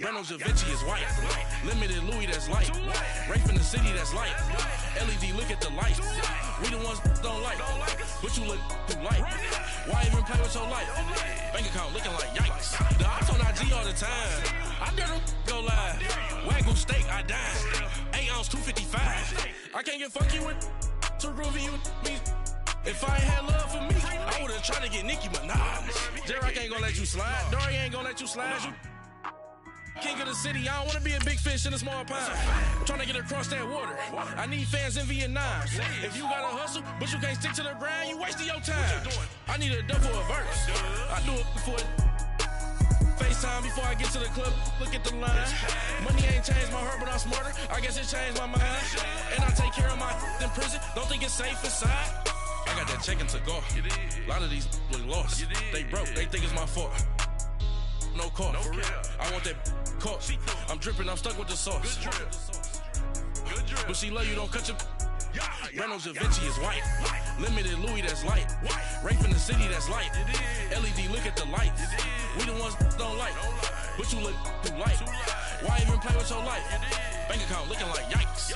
Reynolds Da Vinci is white. Limited Louis that's light. Rafe in the city that's light. LED look at the lights. We the ones don't like. But you look too light. Why even play with your life? Bank account looking like yikes. The ops on IG all the time. I dare them go live. Wagyu steak, I dine. 8 ounce 255. I can't get funky with too groovy you me. If I ain't had love for me, I would've tried to get Nicki Minaj. J-Rock ain't gonna let you slide. Dory ain't gonna let you slide. You king of the city, I don't wanna be a big fish in a small pond. I'm trying to get across that water. I need fans in Vietnam. If you gotta hustle, but you can't stick to the grind, you wasting your time. I need a dub for a verse. I do it for FaceTime before I get to the club. Look at the line. Money ain't changed my heart, but I'm smarter. I guess it changed my mind. And I take care of my in prison. Don't think it's safe inside. I got that check into golf. A lot of these look lost. They broke, they think it's my fault. No call, for real. I want that caught. I'm dripping, I'm stuck with the sauce. But she love you, don't cut your. Reynolds Da Vinci is white. Limited Louis that's light. Rafe in the city that's light. LED look at the lights. We the ones don't like. But you look too light. Why even play with your life? Bank account looking like yikes.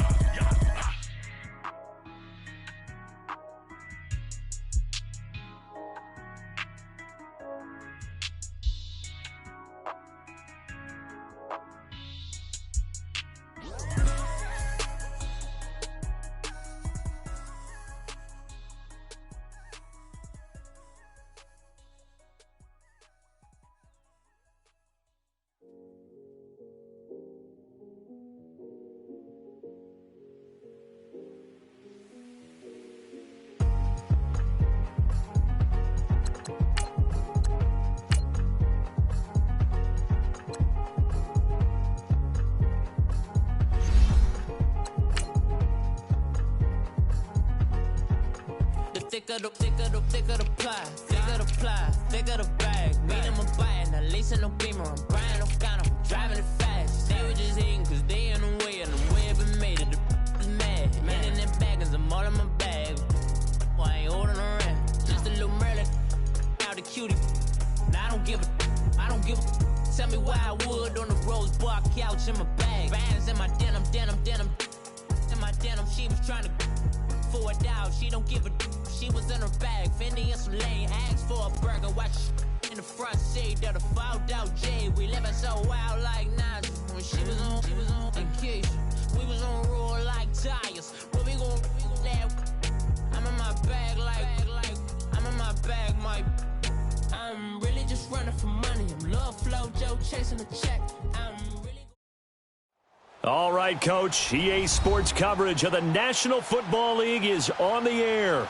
Thicker the pie, thicker the bag. Meet them a buying, at least in no beamer. I'm buying no counter, I'm driving it fast. They were just hating cause they in the way, and the way I've been made it, the is mad. Man in them baggins, I'm all in my bag. Well, I ain't holding around, just a little Merlin, out the cutie. Now I don't give a, tell me why I would on the rose bar couch in my bag. Bands in my denim. In my denim, she was trying to for it out, she don't give a. She was in her bag, Fendi and some lane, asked for a burger, watch in the front seat of the fouled out J. We living so wild like Nas. When she was on vacation, we was on roll like tires. Where we gon' laugh? I'm in my bag like I'm in my bag, my. I'm really just running for money. I'm love flow, Joe chasing a check. I'm really. All right, Coach. EA Sports coverage of the National Football League is on the air.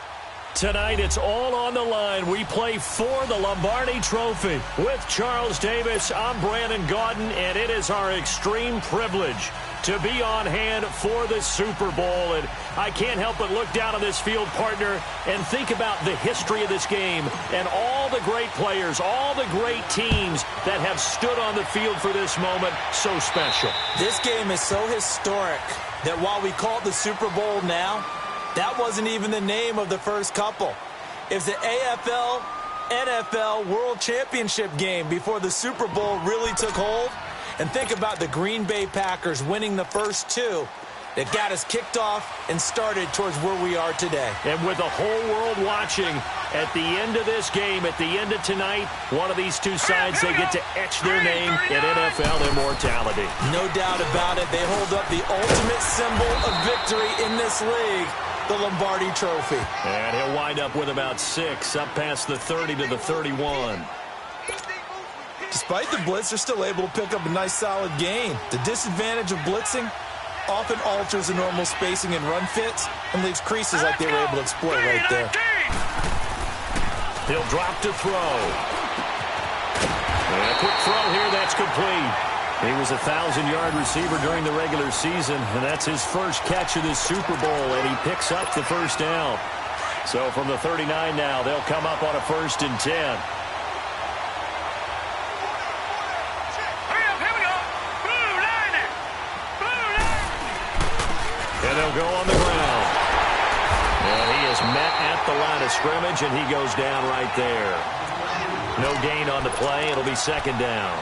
Tonight, it's all on the line. We play for the Lombardi Trophy. With Charles Davis, I'm Brandon Gaudin, and it is our extreme privilege to be on hand for the Super Bowl. And I can't help but look down on this field, partner, and think about the history of this game and all the great players, all the great teams that have stood on the field for this moment. So special. This game is so historic that while we call it the Super Bowl now, that wasn't even the name of the first couple. It's the AFL, NFL World Championship game before the Super Bowl really took hold. And think about the Green Bay Packers winning the first two that got us kicked off and started towards where we are today. And with the whole world watching, at the end of this game, at the end of tonight, one of these two sides, they get to etch their name in NFL immortality. No doubt about it. They hold up the ultimate symbol of victory in this league, the Lombardi Trophy. And he'll wind up with about 6, up past the 30 to the 31. Despite the blitz, they're still able to pick up a nice solid gain. The disadvantage of blitzing often alters the normal spacing and run fits and leaves creases like they were able to exploit right there. He'll drop to throw. And a quick throw here, that's complete. He was a 1,000-yard receiver during the regular season, and that's his first catch of this Super Bowl, and he picks up the first down. So from the 39 now, they'll come up on a 1st and 10. And they'll go on the ground. And he is met at the line of scrimmage, and he goes down right there. No gain on the play. It'll be 2nd down.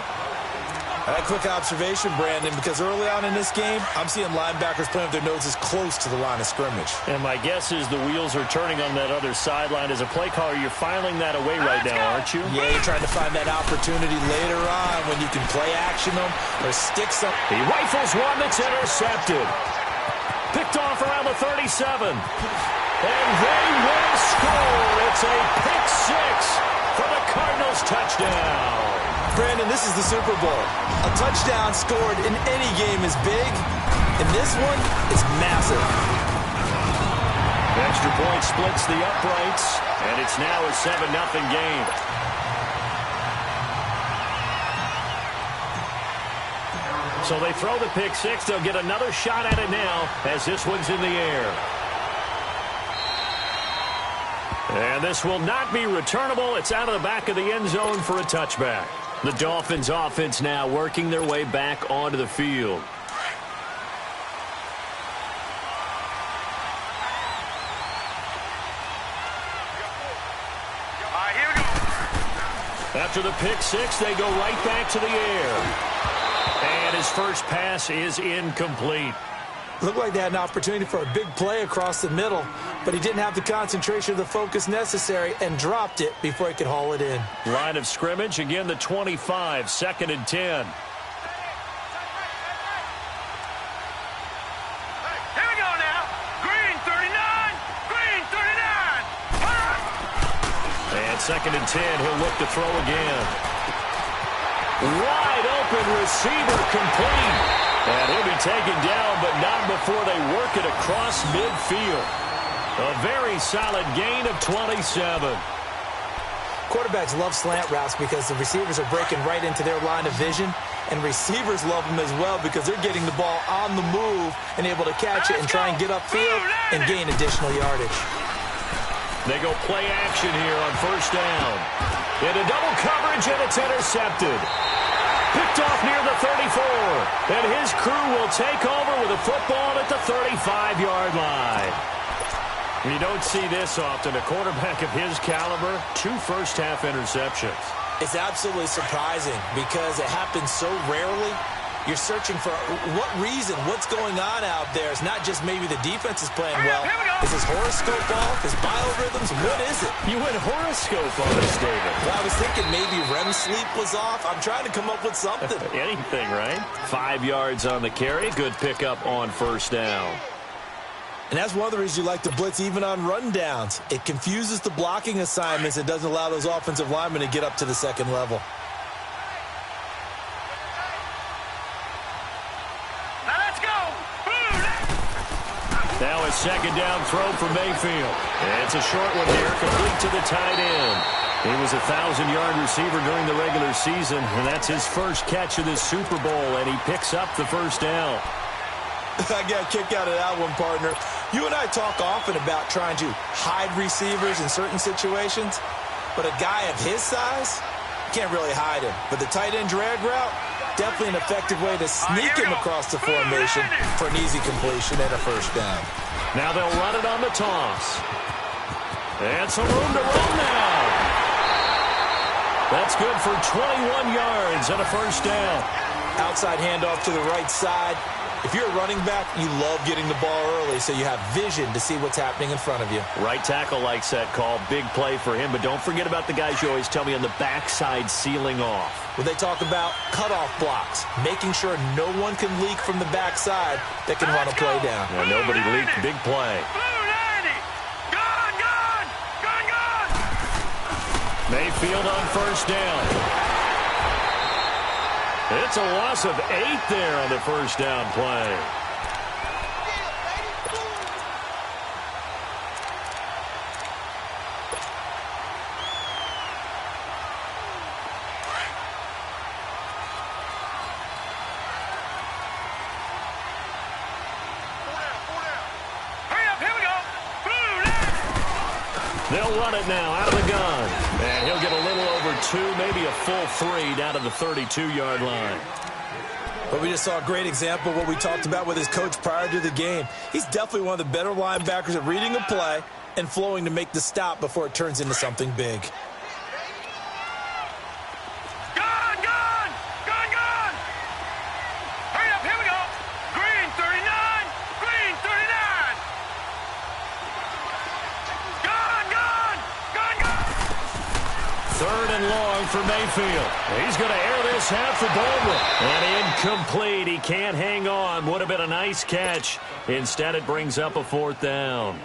A quick observation, Brandon, because early on in this game, I'm seeing linebackers playing with their noses close to the line of scrimmage. And my guess is the wheels are turning on that other sideline. As a play caller, you're filing that away right now, aren't you? Yeah, you're trying to find that opportunity later on when you can play action them or stick some. He rifles one that's intercepted. Picked off around the 37. And they will score. It's a pick six for the Cardinals touchdown. Brandon, this is the Super Bowl. A touchdown scored in any game is big, and this one is massive. The extra point splits the uprights, and it's now a 7-0 game. So they throw the pick six. They'll get another shot at it now as this one's in the air. And this will not be returnable. It's out of the back of the end zone for a touchback. The Dolphins offense now working their way back onto the field. After the pick six, they go right back to the air. And his first pass is incomplete. Looked like they had an opportunity for a big play across the middle, but he didn't have the concentration or the focus necessary and dropped it before he could haul it in. Line of scrimmage, again the 25, 2nd and 10. Here we go now. Green 39, green 39. And 2nd and 10, he'll look to throw again. Wide open receiver complete. And he'll be taken down, but not before they work it across midfield. A very solid gain of 27. Quarterbacks love slant routes because the receivers are breaking right into their line of vision, and receivers love them as well because they're getting the ball on the move and able to catch it and try and get upfield and gain additional yardage. They go play action here on first down. Into double coverage, and it's intercepted. Picked off near the 34, and his crew will take over with a football at the 35-yard line. You don't see this often. A quarterback of his caliber, 2 first-half interceptions. It's absolutely surprising because it happens so rarely. You're searching for what reason, what's going on out there. It's not just maybe the defense is playing well. Is his horoscope off? His biorhythms? What is it? You went horoscope on us, David. Well, I was thinking maybe REM sleep was off. I'm trying to come up with something. Anything, right? 5 yards on the carry. Good pickup on first down. And that's one of the reasons you like to blitz even on rundowns. It confuses the blocking assignments and doesn't allow those offensive linemen to get up to the second level. Now a second down throw for Mayfield. It's a short one here, complete to the tight end. He was a 1,000-yard receiver during the regular season, and that's his first catch of this Super Bowl, and he picks up the first down. I got a kick out of that one, partner. You and I talk often about trying to hide receivers in certain situations, but a guy of his size, can't really hide him. But the tight end drag route, definitely an effective way to sneak him across the formation for an easy completion and a first down. Now they'll run it on the toss. And some room to run now. That's good for 21 yards and a first down. Outside handoff to the right side. If you're a running back, you love getting the ball early so you have vision to see what's happening in front of you. Right tackle likes that call. Big play for him, but don't forget about the guys you always tell me on the backside sealing off. When they talk about cutoff blocks, making sure no one can leak from the backside that can run a play down. Yeah, nobody leaked. Big play. Mayfield on first down. It's a loss of 8 there on the first down play. They'll run it now out of the gun. And he'll get a little over 2, maybe a full 3 down to the 32-yard line. But we just saw a great example of what we talked about with his coach prior to the game. He's definitely one of the better linebackers at reading a play and flowing to make the stop before it turns into something big. for Mayfield. He's going to air this out for Baldwin. And incomplete. He can't hang on. Would have been a nice catch. Instead, it brings up a 4th down.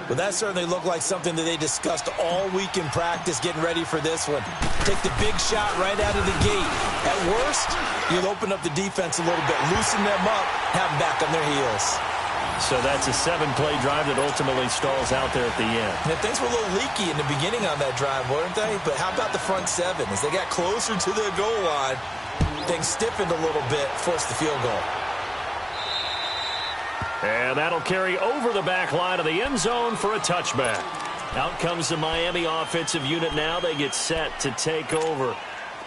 Well, that certainly looked like something that they discussed all week in practice getting ready for this one. Take the big shot right out of the gate. At worst, you'll open up the defense a little bit, loosen them up, have them back on their heels. So that's a 7-play drive that ultimately stalls out there at the end. And things were a little leaky in the beginning on that drive, weren't they? But how about the front 7? As they got closer to the goal line, things stiffened a little bit, forced the field goal. And that'll carry over the back line of the end zone for a touchback. Out comes the Miami offensive unit now. They get set to take over.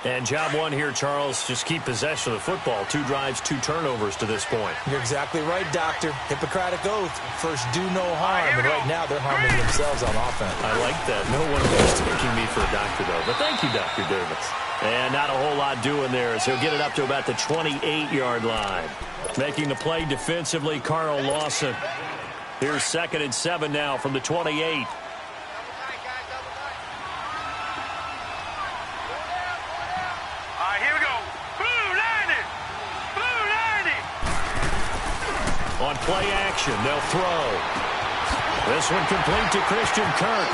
And job one here, Charles, just keep possession of the football. 2 drives, 2 turnovers to this point. You're exactly right, Doctor. Hippocratic oath. First, do no harm. And right now, they're harming themselves on offense. I like that. No one was taking me for a doctor, though. But thank you, Dr. Davis. And not a whole lot doing there as he'll get it up to about the 28-yard line. Making the play defensively, Carl Lawson. Here's 2nd and 7 now from the 28. All right, here we go. Blue 90. Blue 90. On play action, they'll throw. This one complete to Christian Kirk.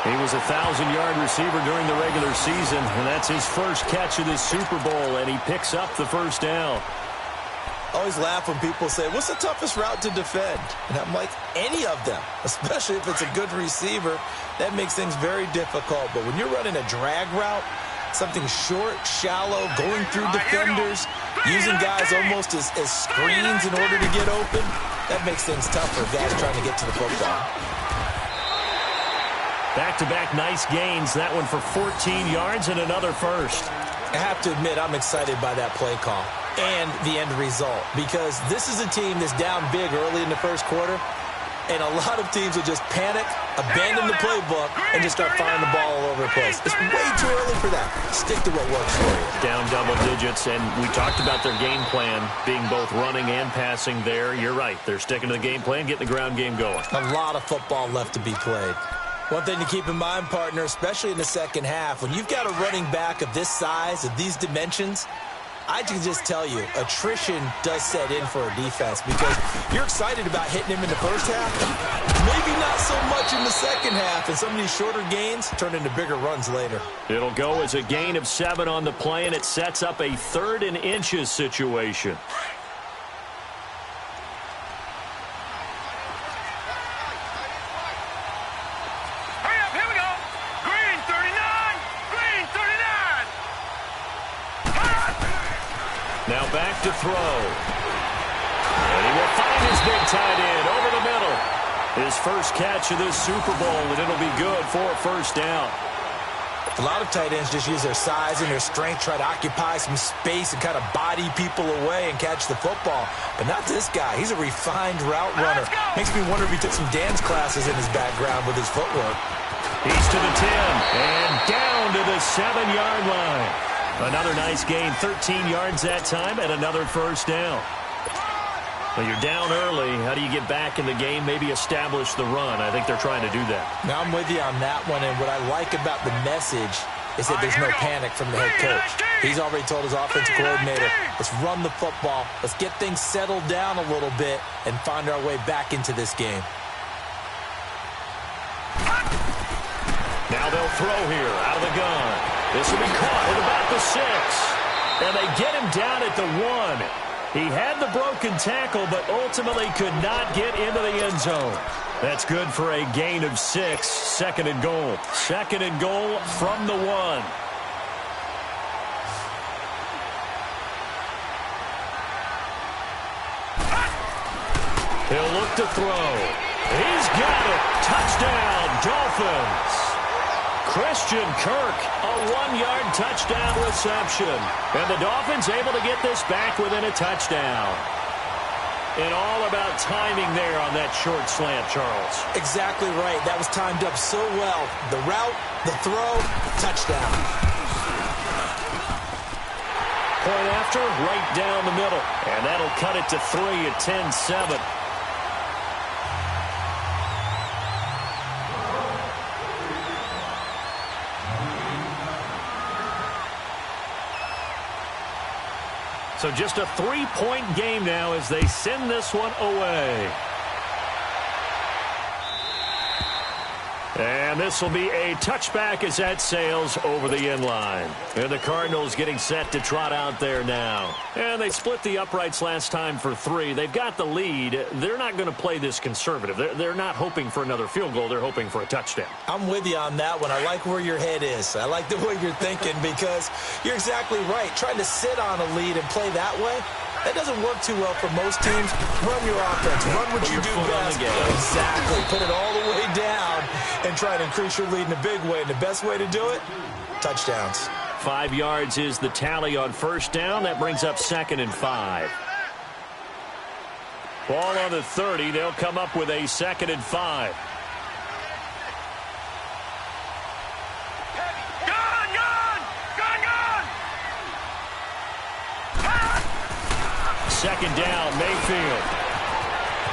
He was a 1,000-yard receiver during the regular season, and that's his first catch of this Super Bowl, and he picks up the 1st down. I always laugh when people say, what's the toughest route to defend? And I'm like, any of them, especially if it's a good receiver. That makes things very difficult. But when you're running a drag route, something short, shallow, going through defenders, using guys almost as screens in order to get open, that makes things tough for guys trying to get to the football. Back-to-back nice gains. That one for 14 yards and another first. I have to admit, I'm excited by that play call and the end result, because this is a team that's down big early in the first quarter, and a lot of teams will just panic, abandon the playbook, and just start firing the ball all over the place. It's way too early for that. Stick to what works for you. Down double digits, and we talked about their game plan being both running and passing there. You're right. They're sticking to the game plan, getting the ground game going. A lot of football left to be played. One thing to keep in mind, partner, especially in the second half, when you've got a running back of this size, of these dimensions, I can just tell you, attrition does set in for a defense, because you're excited about hitting him in the first half, maybe not so much in the second half, and some of these shorter gains turn into bigger runs later. It'll go as a gain of 7 on the play, and it sets up a 3rd and inches situation. Now back to throw. And he will find his big tight end over the middle. His first catch of this Super Bowl, and it'll be good for a 1st down. A lot of tight ends just use their size and their strength, try to occupy some space and kind of body people away and catch the football. But not this guy. He's a refined route runner. Makes me wonder if he took some dance classes in his background with his footwork. He's to the 10 and down to the 7-yard line. Another nice gain, 13 yards that time, and another 1st down. Well, you're down early. How do you get back in the game, maybe establish the run? I think they're trying to do that. Now, I'm with you on that one, and what I like about the message is that there's no panic from the head coach. He's already told his offensive coordinator, let's run the football, let's get things settled down a little bit and find our way back into this game. Now they'll throw here out of the gun. This will be caught at about the 6. And they get him down at the 1. He had the broken tackle, but ultimately could not get into the end zone. That's good for a gain of 6. 2nd and goal. 2nd and goal from the 1. He'll look to throw. He's got it. Touchdown, Dolphins. Christian Kirk, a 1-yard touchdown reception. And the Dolphins able to get this back within a touchdown. And all about timing there on that short slant, Charles. Exactly right. That was timed up so well. The route, the throw, touchdown. Point after, right down the middle. And that'll cut it to 3 at 10-7. So just a 3-point game now as they send this one away. And this will be a touchback as that sails over the end line. And the Cardinals getting set to trot out there now. And they split the uprights last time for 3. They've got the lead. They're not going to play this conservative. They're not hoping for another field goal. They're hoping for a touchdown. I'm with you on that one. I like where your head is. I like the way you're thinking because you're exactly right. Trying to sit on a lead and play that way, that doesn't work too well for most teams. Run your offense. Run what you do best. Exactly. Put it all the way down and try to increase your lead in a big way. And the best way to do it, touchdowns. 5 yards is the tally on first down. That brings up 2nd and 5. Ball on the 30. They'll come up with a 2nd and 5. Second down, Mayfield.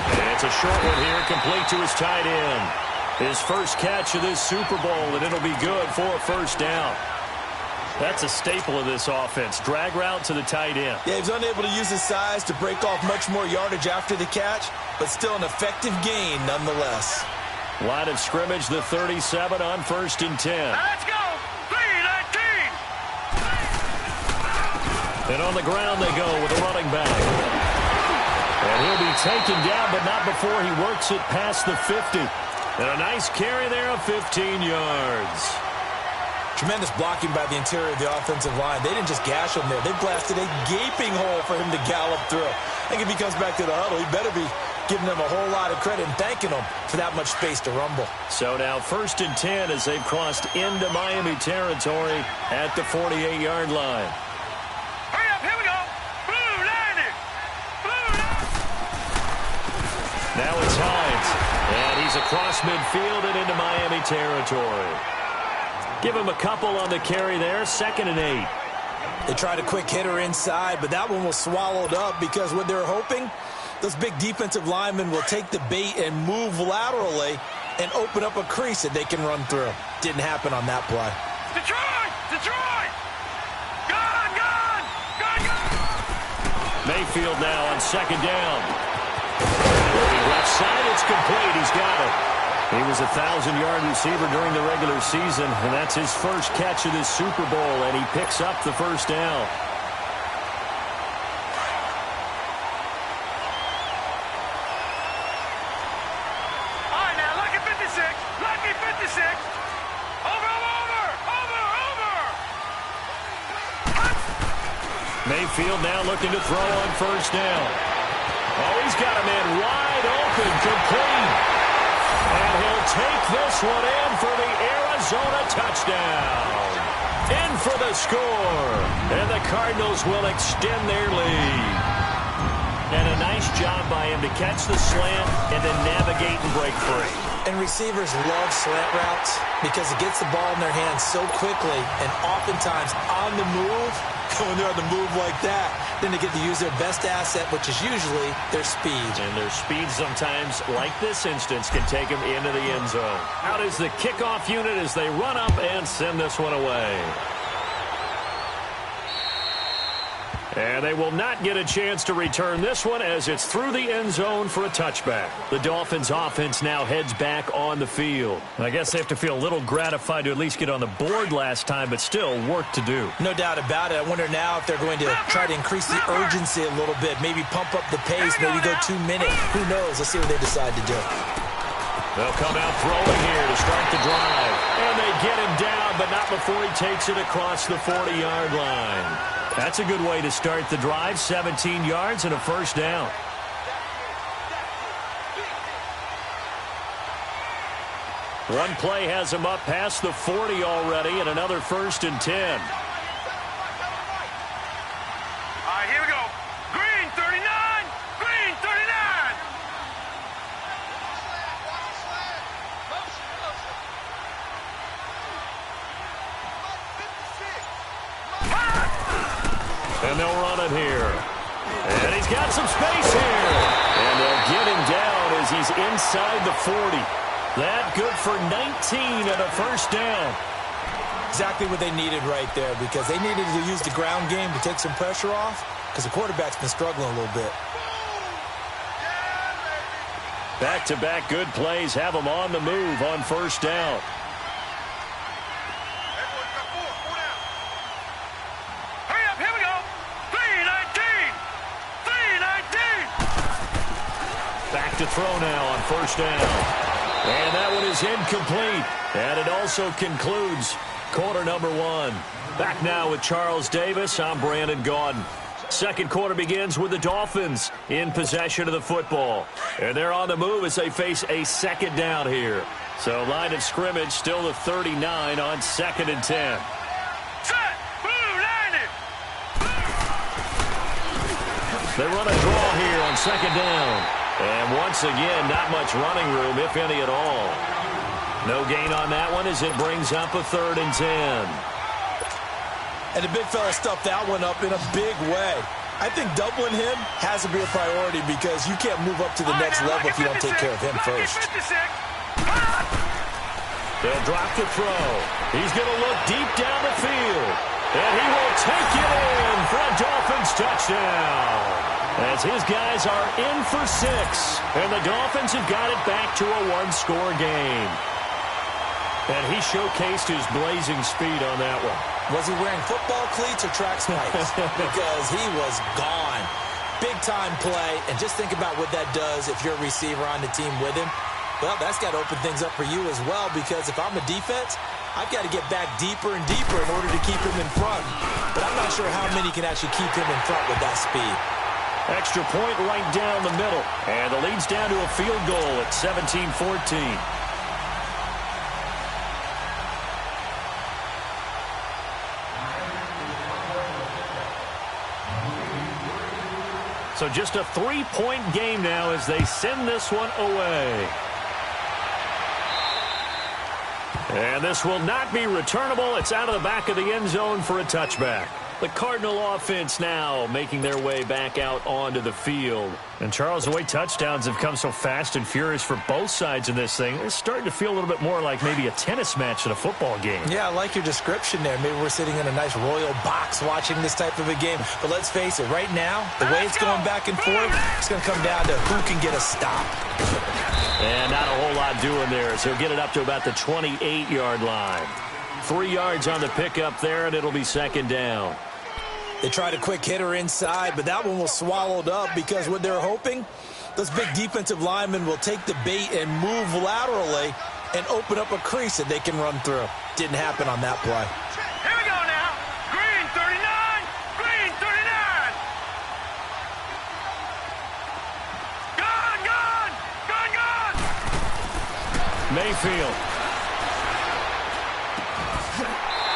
And it's a short one here, complete to his tight end. His first catch of this Super Bowl, and it'll be good for a first down. That's a staple of this offense. Drag route to the tight end. Yeah, he was unable to use his size to break off much more yardage after the catch, but still an effective gain nonetheless. Line of scrimmage, the 37 on 1st and 10. Let's go! 3-19! And on the ground they go with a running back. And he'll be taken down, but not before he works it past the 50. And a nice carry there of 15 yards. Tremendous blocking by the interior of the offensive line. They didn't just gash him there. They blasted a gaping hole for him to gallop through. I think if he comes back to the huddle, he better be giving them a whole lot of credit and thanking them for that much space to rumble. So now 1st and 10 as they've crossed into Miami territory at the 48-yard line. Hurry up, here we go! Blue landing! Blue landing! Now it's Hines. And he's across midfield and into Miami territory. Give him a couple on the carry there. 2nd and 8. They tried a quick hitter inside, but that one was swallowed up because what they're hoping, those big defensive linemen will take the bait and move laterally and open up a crease that they can run through. Didn't happen on that play. Detroit! Detroit! Gone! Gone! Gone! Gone! Mayfield now on 2nd down. Looking left side, it's complete. He's got it. He was a 1,000-yard receiver during the regular season, and that's his first catch of this Super Bowl, and he picks up the first down. All right, now, lucky 56. Lucky 56. Over, over, over, over. Mayfield now looking to throw on first down. Oh, he's got a man wide open, complete. And he'll take this one in for the Arizona touchdown. In for the score. And the Cardinals will extend their lead. And a nice job by him to catch the slant and then navigate and break free. And receivers love slant routes because it gets the ball in their hands so quickly and oftentimes on the move. When they're on the move like that, then they get to use their best asset, which is usually their speed. And their speed sometimes, like this instance, can take them into the end zone. Out is the kickoff unit as they run up and send this one away. And they will not get a chance to return this one as it's through the end zone for a touchback. The Dolphins offense now heads back on the field. I guess they have to feel a little gratified to at least get on the board last time, but still work to do. No doubt about it. I wonder now if they're going to try to increase the urgency a little bit, maybe pump up the pace, maybe go 2 minutes. Who knows? Let's see what they decide to do. They'll come out throwing here to start the drive. And they get him down, but not before he takes it across the 40-yard line. That's a good way to start the drive. 17 yards and a first down. One play has him up past the 40 already and another 1st and 10. All right, here we go. Green 39. Green 39. And they'll run it here. And he's got some space here. And they'll get him down as he's inside the 40. That good for 19 and a first down. Exactly what they needed right there because they needed to use the ground game to take some pressure off. because the quarterback's been struggling a little bit. Back-to-back good plays have them on the move on first down. Hurry up, here we go. 3-19. 3-19. Back to throw now on first down. And that one is incomplete. And it also concludes quarter number one. Back now with Charles Davis. I'm Brandon Gaudin. Second quarter begins with the Dolphins in possession of the football. And they're on the move as they face a second down here. So line of scrimmage still the 39 on 2nd and 10. Set. Blue, line it. They run a draw here on second down. And once again, not much running room, if any at all. No gain on that one as it brings up a 3rd and 10. And the big fella stuffed that one up in a big way. I think doubling him has to be a priority because you can't move up to the next level if you don't take care of him first. They'll drop the throw. He's going to look deep down the field. And he will take it in for a Dolphins touchdown. As his guys are in for 6. And the Dolphins have got it back to a 1-score game. And he showcased his blazing speed on that one. Was he wearing football cleats or track spikes? Because he was gone. Big-time play. And just think about what that does if you're a receiver on the team with him. Well, that's got to open things up for you as well, because if I'm a defense, I've got to get back deeper and deeper in order to keep him in front. But I'm not sure how many can actually keep him in front with that speed. Extra point right down the middle. And the lead's down to a field goal at 17-14. So just a 3-point game now as they send this one away. And this will not be returnable. It's out of the back of the end zone for a touchback. The Cardinal offense now making their way back out onto the field. And, Charles, the way touchdowns have come so fast and furious for both sides in this thing, it's starting to feel a little bit more like maybe a tennis match than a football game. Yeah, I like your description there. Maybe we're sitting in a nice royal box watching this type of a game. But let's face it, right now, the way it's going back and forth, it's going to come down to who can get a stop. And not a whole lot doing there, so he'll get it up to about the 28-yard line. 3 yards on the pickup there, and it'll be second down. They tried a quick hitter inside, but that one was swallowed up because what they're hoping, those big defensive linemen will take the bait and move laterally and open up a crease that they can run through. Didn't happen on that play. Here we go now. Green 39. Green 39. Gone, gone. Gone, gone. Mayfield.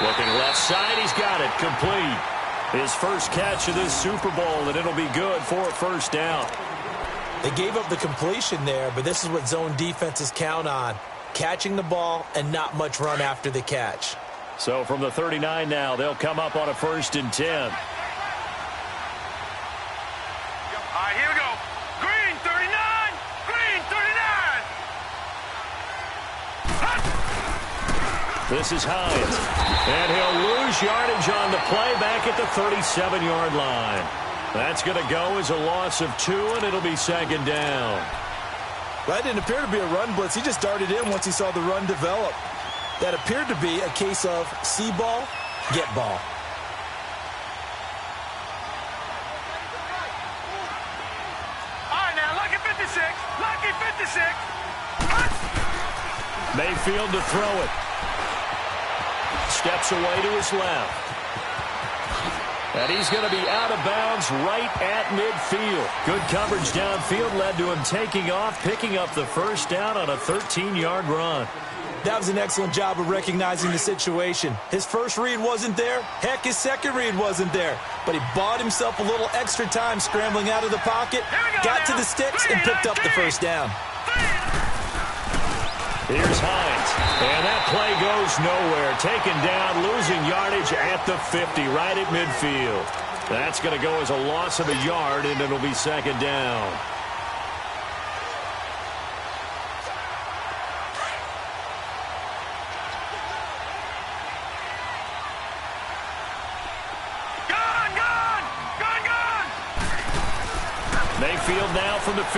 Looking left side, he's got it, complete. His first catch of this Super Bowl, and it'll be good for a first down. They gave up the completion there, but this is what zone defenses count on. Catching the ball and not much run after the catch. So from the 39 now, they'll come up on a 1st and 10. All right, here we go. Green 39. Green 39. Hut. This is Hines. And he'll lose yardage on the play back at the 37-yard line. That's going to go as a loss of 2, and it'll be second down. That didn't appear to be a run blitz. He just darted in once he saw the run develop. That appeared to be a case of see ball, get ball. All right, now, lucky 56. Lucky 56. Hut. Mayfield to throw it. Steps away to his left. And he's going to be out of bounds right at midfield. Good coverage downfield led to him taking off, picking up the first down on a 13-yard run. That was an excellent job of recognizing the situation. His first read wasn't there. Heck, his second read wasn't there. But he bought himself a little extra time scrambling out of the pocket, got to the sticks, and picked up the first down. Here's Hines. And that play goes nowhere. Taken down, losing yardage at the 50, right at midfield. That's going to go as a loss of a yard, and it'll be second down. Gone, gone. Gone, gone. Mayfield now from the 50.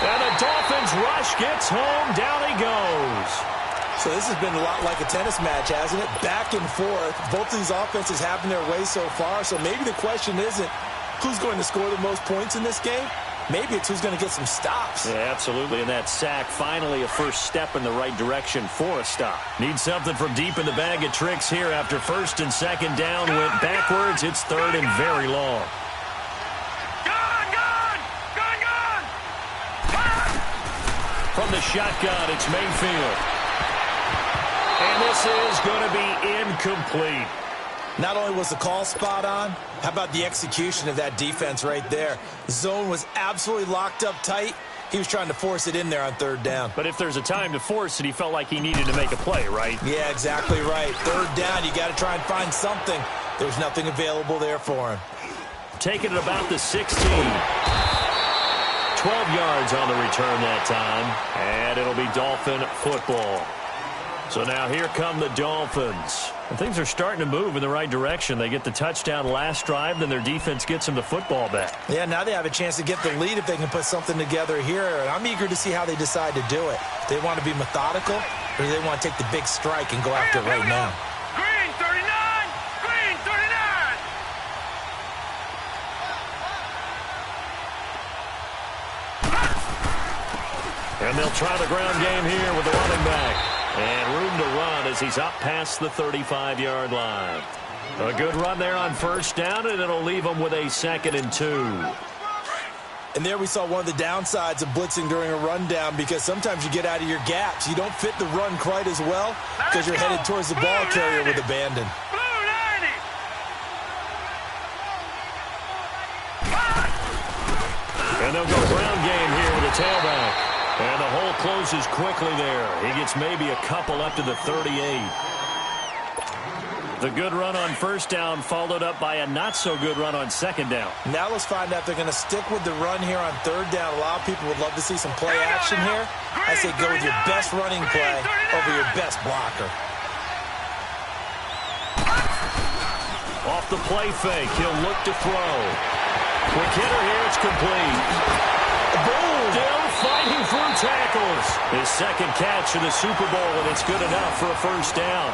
And the Dolphins rush gets home. Down he goes. So this has been a lot like a tennis match, hasn't it? Back and forth. Both of these offenses having their way so far. So maybe the question isn't who's going to score the most points in this game. Maybe it's who's going to get some stops. Yeah, absolutely. And that sack, finally a first step in the right direction for a stop. Need something from deep in the bag of tricks here after first and second down went backwards. It's third and very long. From the shotgun, it's Mayfield. And this is going to be incomplete. Not only was the call spot on, how about the execution of that defense right there? Zone was absolutely locked up tight. He was trying to force it in there on third down. But if there's a time to force it, he felt like he needed to make a play, right? Yeah, exactly right. Third down, you got to try and find something. There's nothing available there for him. Taking it about the 16. 12 yards on the return that time. And it'll be Dolphin football. So now here come the Dolphins. And things are starting to move in the right direction. They get the touchdown last drive, then their defense gets them the football back. Yeah, now they have a chance to get the lead if they can put something together here. And I'm eager to see how they decide to do it. Do they want to be methodical, or do they want to take the big strike and go after it right now? Green 39! Green 39! And they'll try the ground game here with the running back. And room to run as he's up past the 35-yard line. A good run there on first down, and it'll leave him with a 2nd and 2. And there we saw one of the downsides of blitzing during a rundown, because sometimes you get out of your gaps. You don't fit the run quite as well because you're headed towards the ball carrier with abandon. And they'll go ground game here with a tailback. And the hole closes quickly there. He gets maybe a couple up to the 38. The good run on first down followed up by a not-so-good run on second down. Now let's find out if they're going to stick with the run here on third down. A lot of people would love to see some play action here. I say go with your best running play over your best blocker. Off the play fake, he'll look to throw. Quick hitter here, it's complete. Boom! Still fighting through tackles. His second catch of the Super Bowl, and it's good enough for a first down.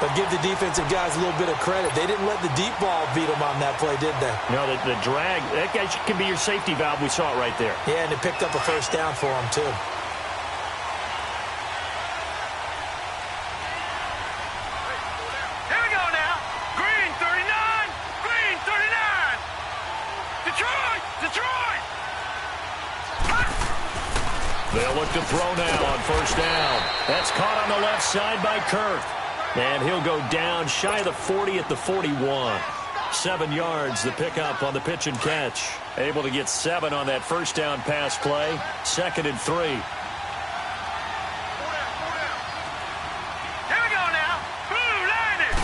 But give the defensive guys a little bit of credit. They didn't let the deep ball beat them on that play, did they? No, the drag, that guy can be your safety valve. We saw it right there. Yeah, and it picked up a first down for them, too. Here we go now. Green 39! Green 39! Detroit! Detroit! They'll look to throw now on first down. That's caught on the left side by Kirk. And he'll go down shy of the 40 at the 41. 7 yards the pickup on the pitch and catch. Able to get 7 on that first down pass play. 2nd and 3. Here we go now. Blue landed.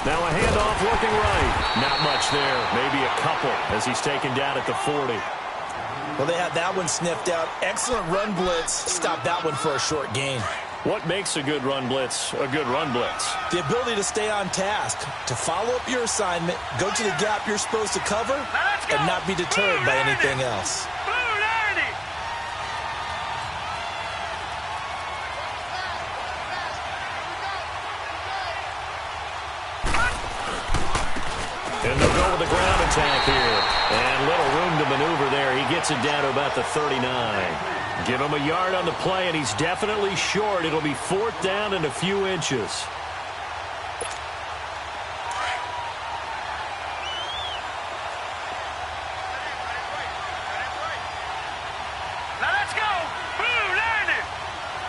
Now a handoff looking right. Not much there. Maybe a couple as he's taken down at the 40. Well, they had that one sniffed out. Excellent run blitz. Stopped that one for a short gain. What makes a good run blitz a good run blitz? The ability to stay on task, to follow up your assignment, go to the gap you're supposed to cover, and not be deterred by anything else. And they'll go with the ground attack here. And little room to maneuver there. He gets it down to about the 39. Give him a yard on the play, and he's definitely short. It'll be 4th down and a few inches. Now let's go. Blue landed.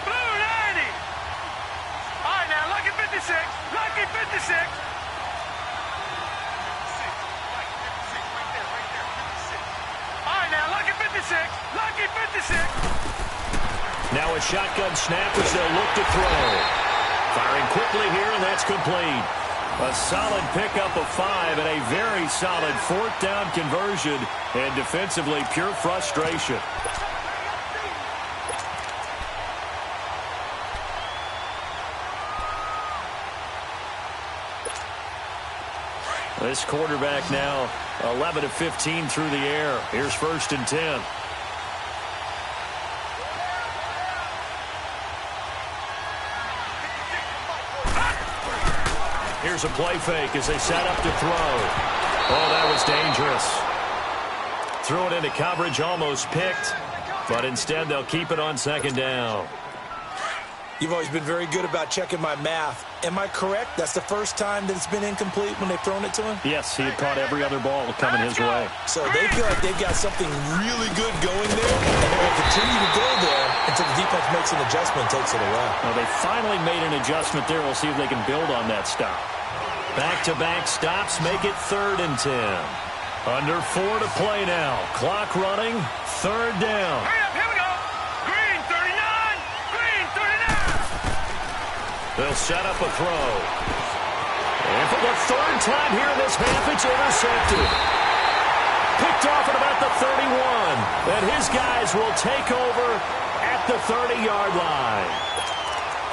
Blue landed. All right, now, lucky 56. Lucky 56. All right, now, lucky 56. Lucky 56. Now a shotgun snap as they'll look to throw. Firing quickly here, and that's complete. A solid pickup of 5 and a very solid 4th down conversion. And defensively, pure frustration. This quarterback now 11 of 15 through the air. Here's 1st and 10. Here's a play fake as they set up to throw. Oh, that was dangerous. Threw it into coverage, almost picked, but instead they'll keep it on 2nd down. You've always been very good about checking my math. Am I correct? That's the first time that it's been incomplete when they've thrown it to him? Yes, he had caught every other ball coming his way. So they feel like they've got something really good going there, and they're going to continue to go there until the defense makes an adjustment and takes it away. Well, they finally made an adjustment there. We'll see if they can build on that stop. Back-to-back stops make it 3rd and 10. Under 4 to play now. Clock running, 3rd down. Hurry up, here we go. Green 39, green 39. They'll set up a throw. And for the 3rd time here in this half, it's intercepted. Picked off at about the 31. And his guys will take over at the 30-yard line.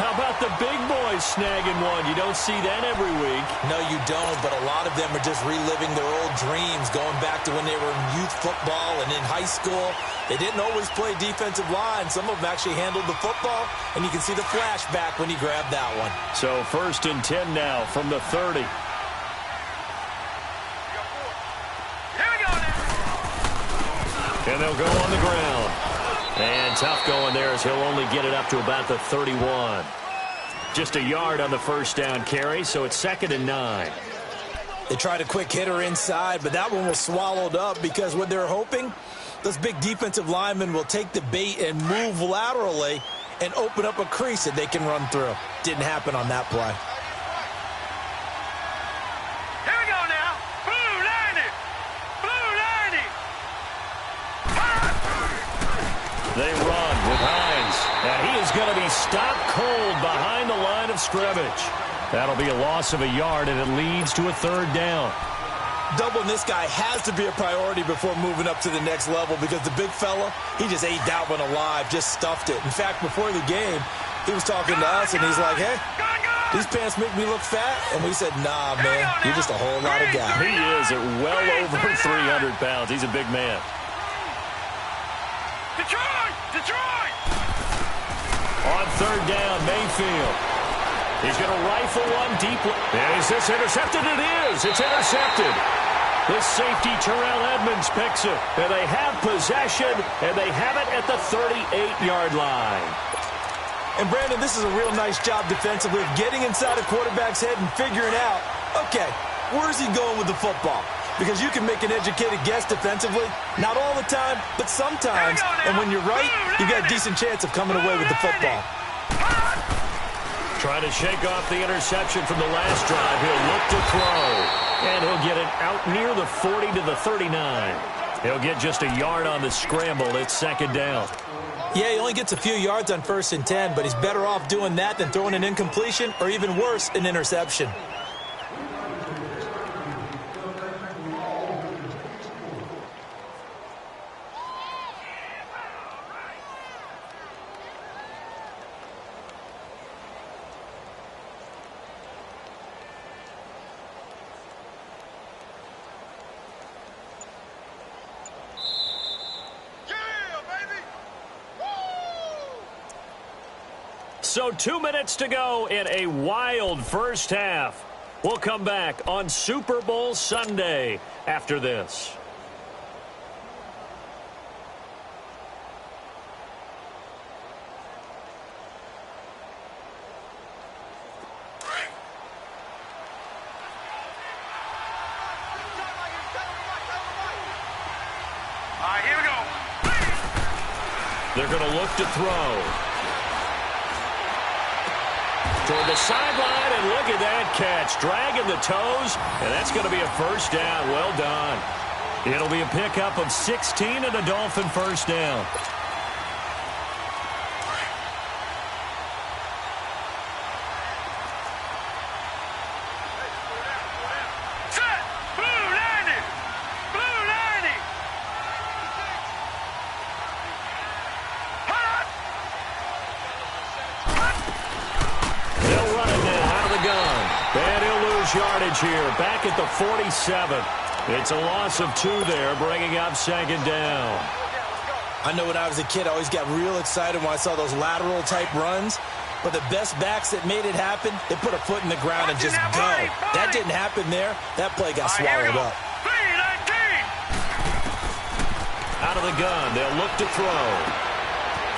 How about the big boys snagging one? You don't see that every week. No, you don't, but a lot of them are just reliving their old dreams, going back to when they were in youth football and in high school. They didn't always play defensive line. Some of them actually handled the football, and you can see the flashback when he grabbed that one. So 1st and 10 now from the 30. Here we go now. And they'll go on the ground. And tough going there as he'll only get it up to about the 31. Just a yard on the 1st down carry, so it's 2nd and 9. They tried a quick hitter inside, but that one was swallowed up because what they're hoping, those big defensive linemen will take the bait and move laterally and open up a crease that they can run through. Didn't happen on that play. Here we go now. Blue 90. Blue 90. They run with Hines, and he is going to be stopped cold behind the line of scrimmage. That'll be a loss of a yard, and it leads to a 3rd down. Doubling this guy has to be a priority before moving up to the next level because the big fella, he just ate that one alive, just stuffed it. In fact, before the game, he was talking to us, and he's like, hey, these pants make me look fat. And we said, nah, man, you're just a whole lot of guy. He is at well over 300 pounds. He's a big man. Detroit! Detroit! On 3rd down, Mayfield. He's going to rifle one deep. And is this intercepted? It is. It's intercepted. This safety, Terrell Edmonds, picks it. And they have possession, and they have it at the 38-yard line. And, Brandon, this is a real nice job defensively of getting inside a quarterback's head and figuring out, okay, where's he going with the football? Because you can make an educated guess defensively, not all the time, but sometimes. And when you're right, you got a decent chance of coming away with the football. Trying to shake off the interception from the last drive. He'll look to throw. And he'll get it out near the 40 to the 39. He'll get just a yard on the scramble. It's 2nd down. Yeah, he only gets a few yards on 1st and 10, but he's better off doing that than throwing an incompletion or even worse, an interception. So 2 minutes to go in a wild first half. We'll come back on Super Bowl Sunday after this. All right, here we go. They're going to look to throw. Toward the sideline, and look at that catch. Dragging the toes, and that's going to be a 1st down. Well done. It'll be a pickup of 16 and a Dolphin 1st down. Set! Blue 90! Blue 90! Hot! They'll run it now out of the gun. And he'll lose yardage here, back at the 47. It's a loss of 2 there, bringing up second down. I know when I was a kid, I always got real excited when I saw those lateral-type runs. But the best backs that made it happen, they put a foot in the ground and just go. That didn't happen there. That play got swallowed up. Out of the gun, they'll look to throw.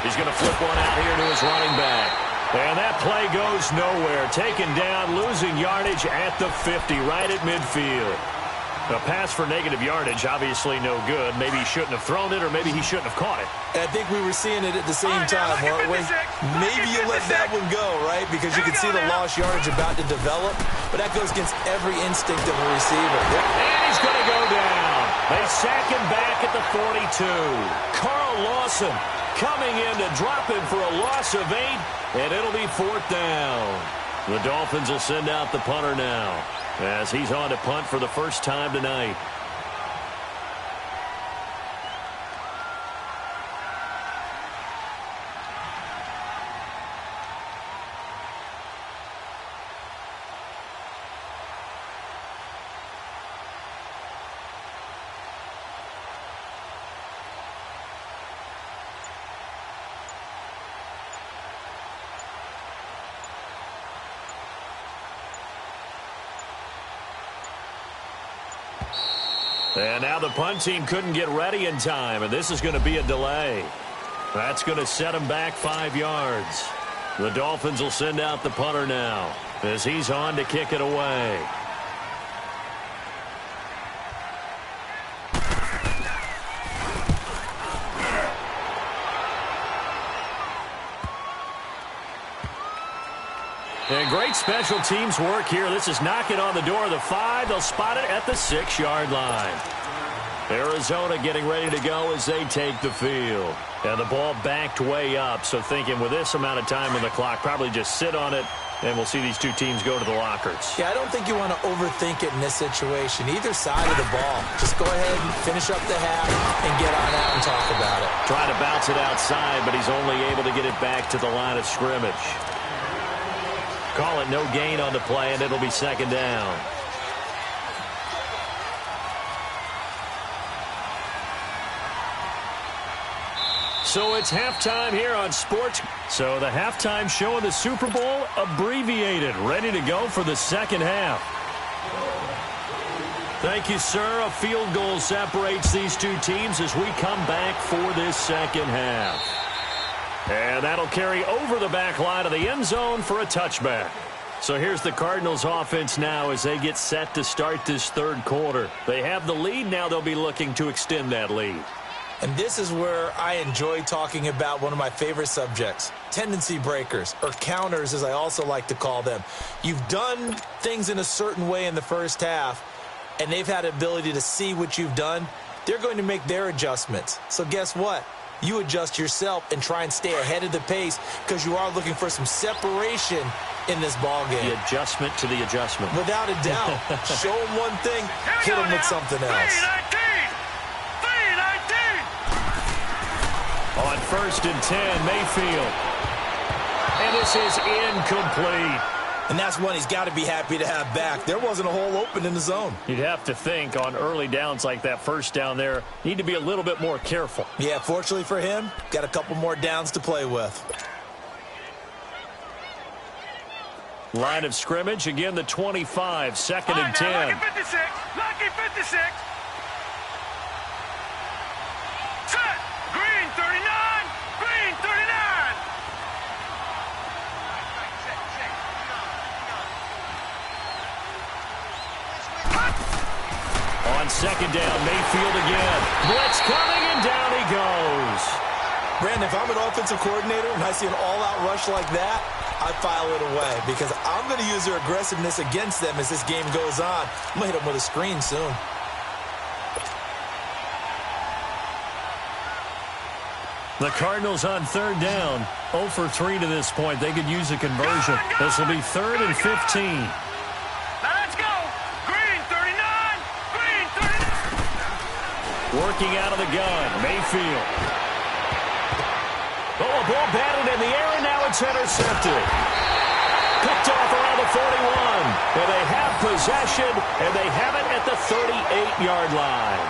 He's going to flip one out here to his running back. And that play goes nowhere. Taken down, losing yardage at the 50, right at midfield. A pass for negative yardage, obviously no good. Maybe he shouldn't have thrown it, or maybe he shouldn't have caught it. I think we were seeing it at the same time, weren't we? Maybe you let that one go, right? Because you can see the lost yardage about to develop. But that goes against every instinct of a receiver. And he's going to go down. They sack him back at the 42. Carl Lawson coming in to drop him for a loss of 8, and it'll be 4th down. The Dolphins will send out the punter now, as he's on to punt for the first time tonight. And now the punt team couldn't get ready in time, and this is going to be a delay. That's going to set him back 5 yards. The Dolphins will send out the punter now, as he's on to kick it away. And great special teams work here. This is knocking on the door of the 5. They'll spot it at the 6-yard line. Arizona getting ready to go as they take the field. And the ball backed way up, so thinking with this amount of time on the clock, probably just sit on it, and we'll see these two teams go to the lockers. Yeah, I don't think you want to overthink it in this situation. Either side of the ball. Just go ahead and finish up the half and get on out and talk about it. Trying to bounce it outside, but he's only able to get it back to the line of scrimmage. Call it no gain on the play, and it'll be second down. So it's halftime here on Sports. So the halftime show of the Super Bowl abbreviated, ready to go for the second half. Thank you, sir. A field goal separates these two teams as we come back for this second half. And that'll carry over the back line of the end zone for a touchback. So here's the Cardinals offense now as they get set to start this third quarter. They have the lead. Now they'll be looking to extend that lead. And this is where I enjoy talking about one of my favorite subjects, tendency breakers, or counters as I also like to call them. You've done things in a certain way in the first half, and they've had the ability to see what you've done. They're going to make their adjustments. So guess what? You adjust yourself and try and stay ahead of the pace because you are looking for some separation in this ball game. The adjustment to the adjustment. Without a doubt. Show them one thing, hit them with something else. 3-19. On 1st and 10, Mayfield. And this is incomplete. And that's one he's got to be happy to have back. There wasn't a hole open in the zone. You'd have to think on early downs like that first down there, need to be a little bit more careful. Yeah, fortunately for him, got a couple more downs to play with. Line of scrimmage, again the 25, 2nd and 10. Lucky 56, lucky 56. Set, green 39, green 39. On 2nd down, Mayfield again. Blitz coming, and down he goes. Brandon, if I'm an offensive coordinator and I see an all-out rush like that, I file it away because I'm going to use their aggressiveness against them as this game goes on. I'm going to hit them with a screen soon. The Cardinals on 3rd down, 0 for 3 to this point. They could use a conversion. This will be 3rd and 15. Now let's go. Green 39, green 39. Working out of the gun, Mayfield. Oh, a ball batted in the air, and now it's intercepted. Picked off around the 41. And they have possession, and they have it at the 38-yard line.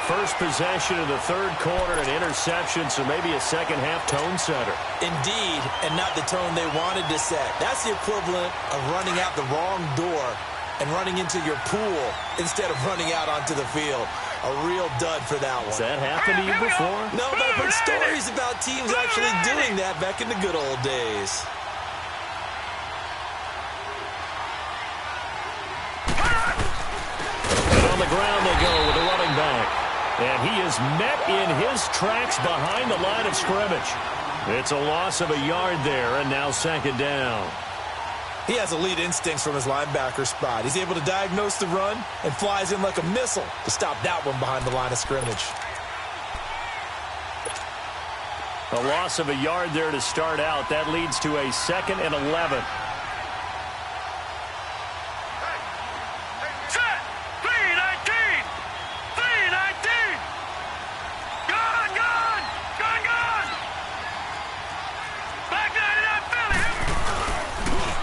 First possession of the third quarter, an interception, so maybe a second-half tone setter. Indeed, and not the tone they wanted to set. That's the equivalent of running out the wrong door and running into your pool instead of running out onto the field. A real dud for that one. Has that happened to you before? No, but I've heard stories about teams actually doing that back in the good old days. And on the ground they go with a running back. And he is met in his tracks behind the line of scrimmage. It's a loss of a yard there, and now second down. He has elite instincts from his linebacker spot. He's able to diagnose the run and flies in like a missile to stop that one behind the line of scrimmage. A loss of a yard there to start out. That leads to a 2nd and 11. Set! 319! 319! Gone! Back 99 Philly!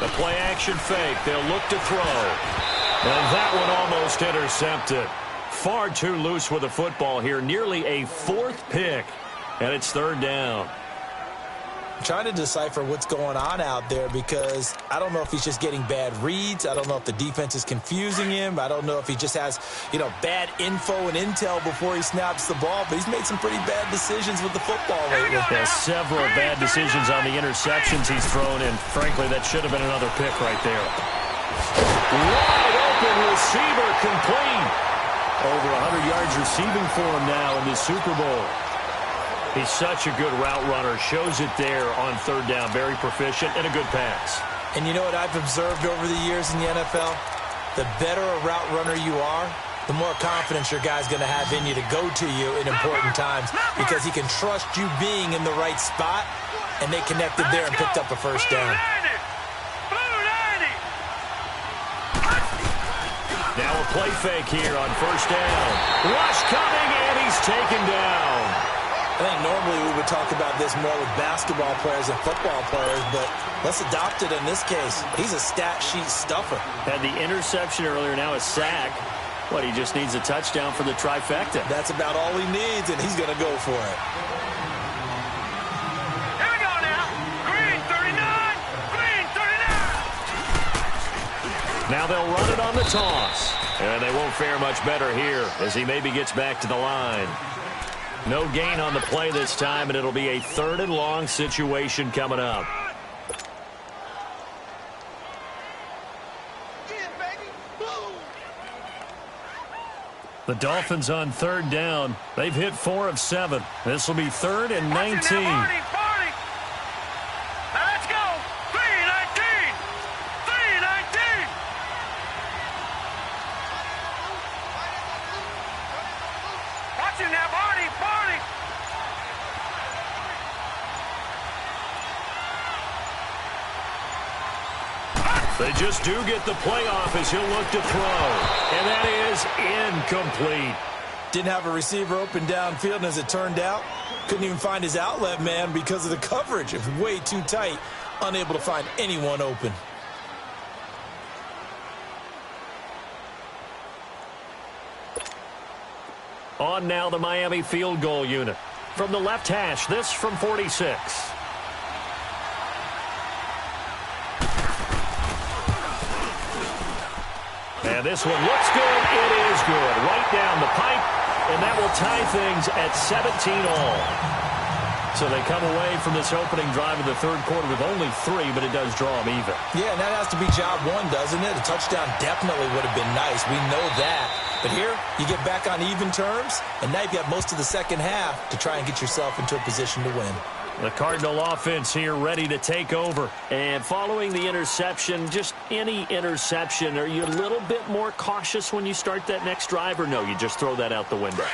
The play action fake. They'll look to throw. And that one almost intercepted. Far too loose with the football here. Nearly a 4th pick. And it's third down. I'm trying to decipher what's going on out there because I don't know if he's just getting bad reads. I don't know if the defense is confusing him. I don't know if he just has, bad info and intel before he snaps the ball. But he's made some pretty bad decisions with the football lately. There's several bad decisions on the interceptions he's thrown, and frankly, that should have been another pick right there. Wide open receiver complete. Over 100 yards receiving for him now in this Super Bowl. He's such a good route runner. Shows it there on third down. Very proficient and a good pass. And you know what I've observed over the years in the NFL? The better a route runner you are, the more confidence your guy's going to have in you to go to you in important times because he can trust you being in the right spot, and they connected there and picked up a first down. Now a play fake here on first down. Rush coming, and he's taken down. I think normally we would talk about this more with basketball players and football players, but let's adopt it in this case. He's a stat sheet stuffer. Had the interception earlier, now a sack. What, he just needs a touchdown for the trifecta. That's about all he needs, and he's going to go for it. Here we go now. Green 39. Green 39. Now they'll run it on the toss. And they won't fare much better here as he maybe gets back to the line. No gain on the play this time, and it'll be a 3rd and long situation coming up. The Dolphins on third down. They've hit 4 of 7. This will be 3rd and 19. Now let's go. 319. 319. Watch him now, Barney. Barney. They just do get the playoff as he'll look to throw. And that is incomplete. Didn't have a receiver open downfield, and as it turned out, couldn't even find his outlet man because of the coverage. It's way too tight, unable to find anyone open. On now the Miami field goal unit. From the left hash, this from 46. And this one looks good. It is good. Right down the pipe, and that will tie things at 17-all. So they come away from this opening drive of the third quarter with only 3, but it does draw them even. Yeah, and that has to be job 1, doesn't it? A touchdown definitely would have been nice. We know that. But here, you get back on even terms, and now you've got most of the second half to try and get yourself into a position to win. The Cardinal offense here ready to take over. And following the interception, just any interception, are you a little bit more cautious when you start that next drive, or no, you just throw that out the window?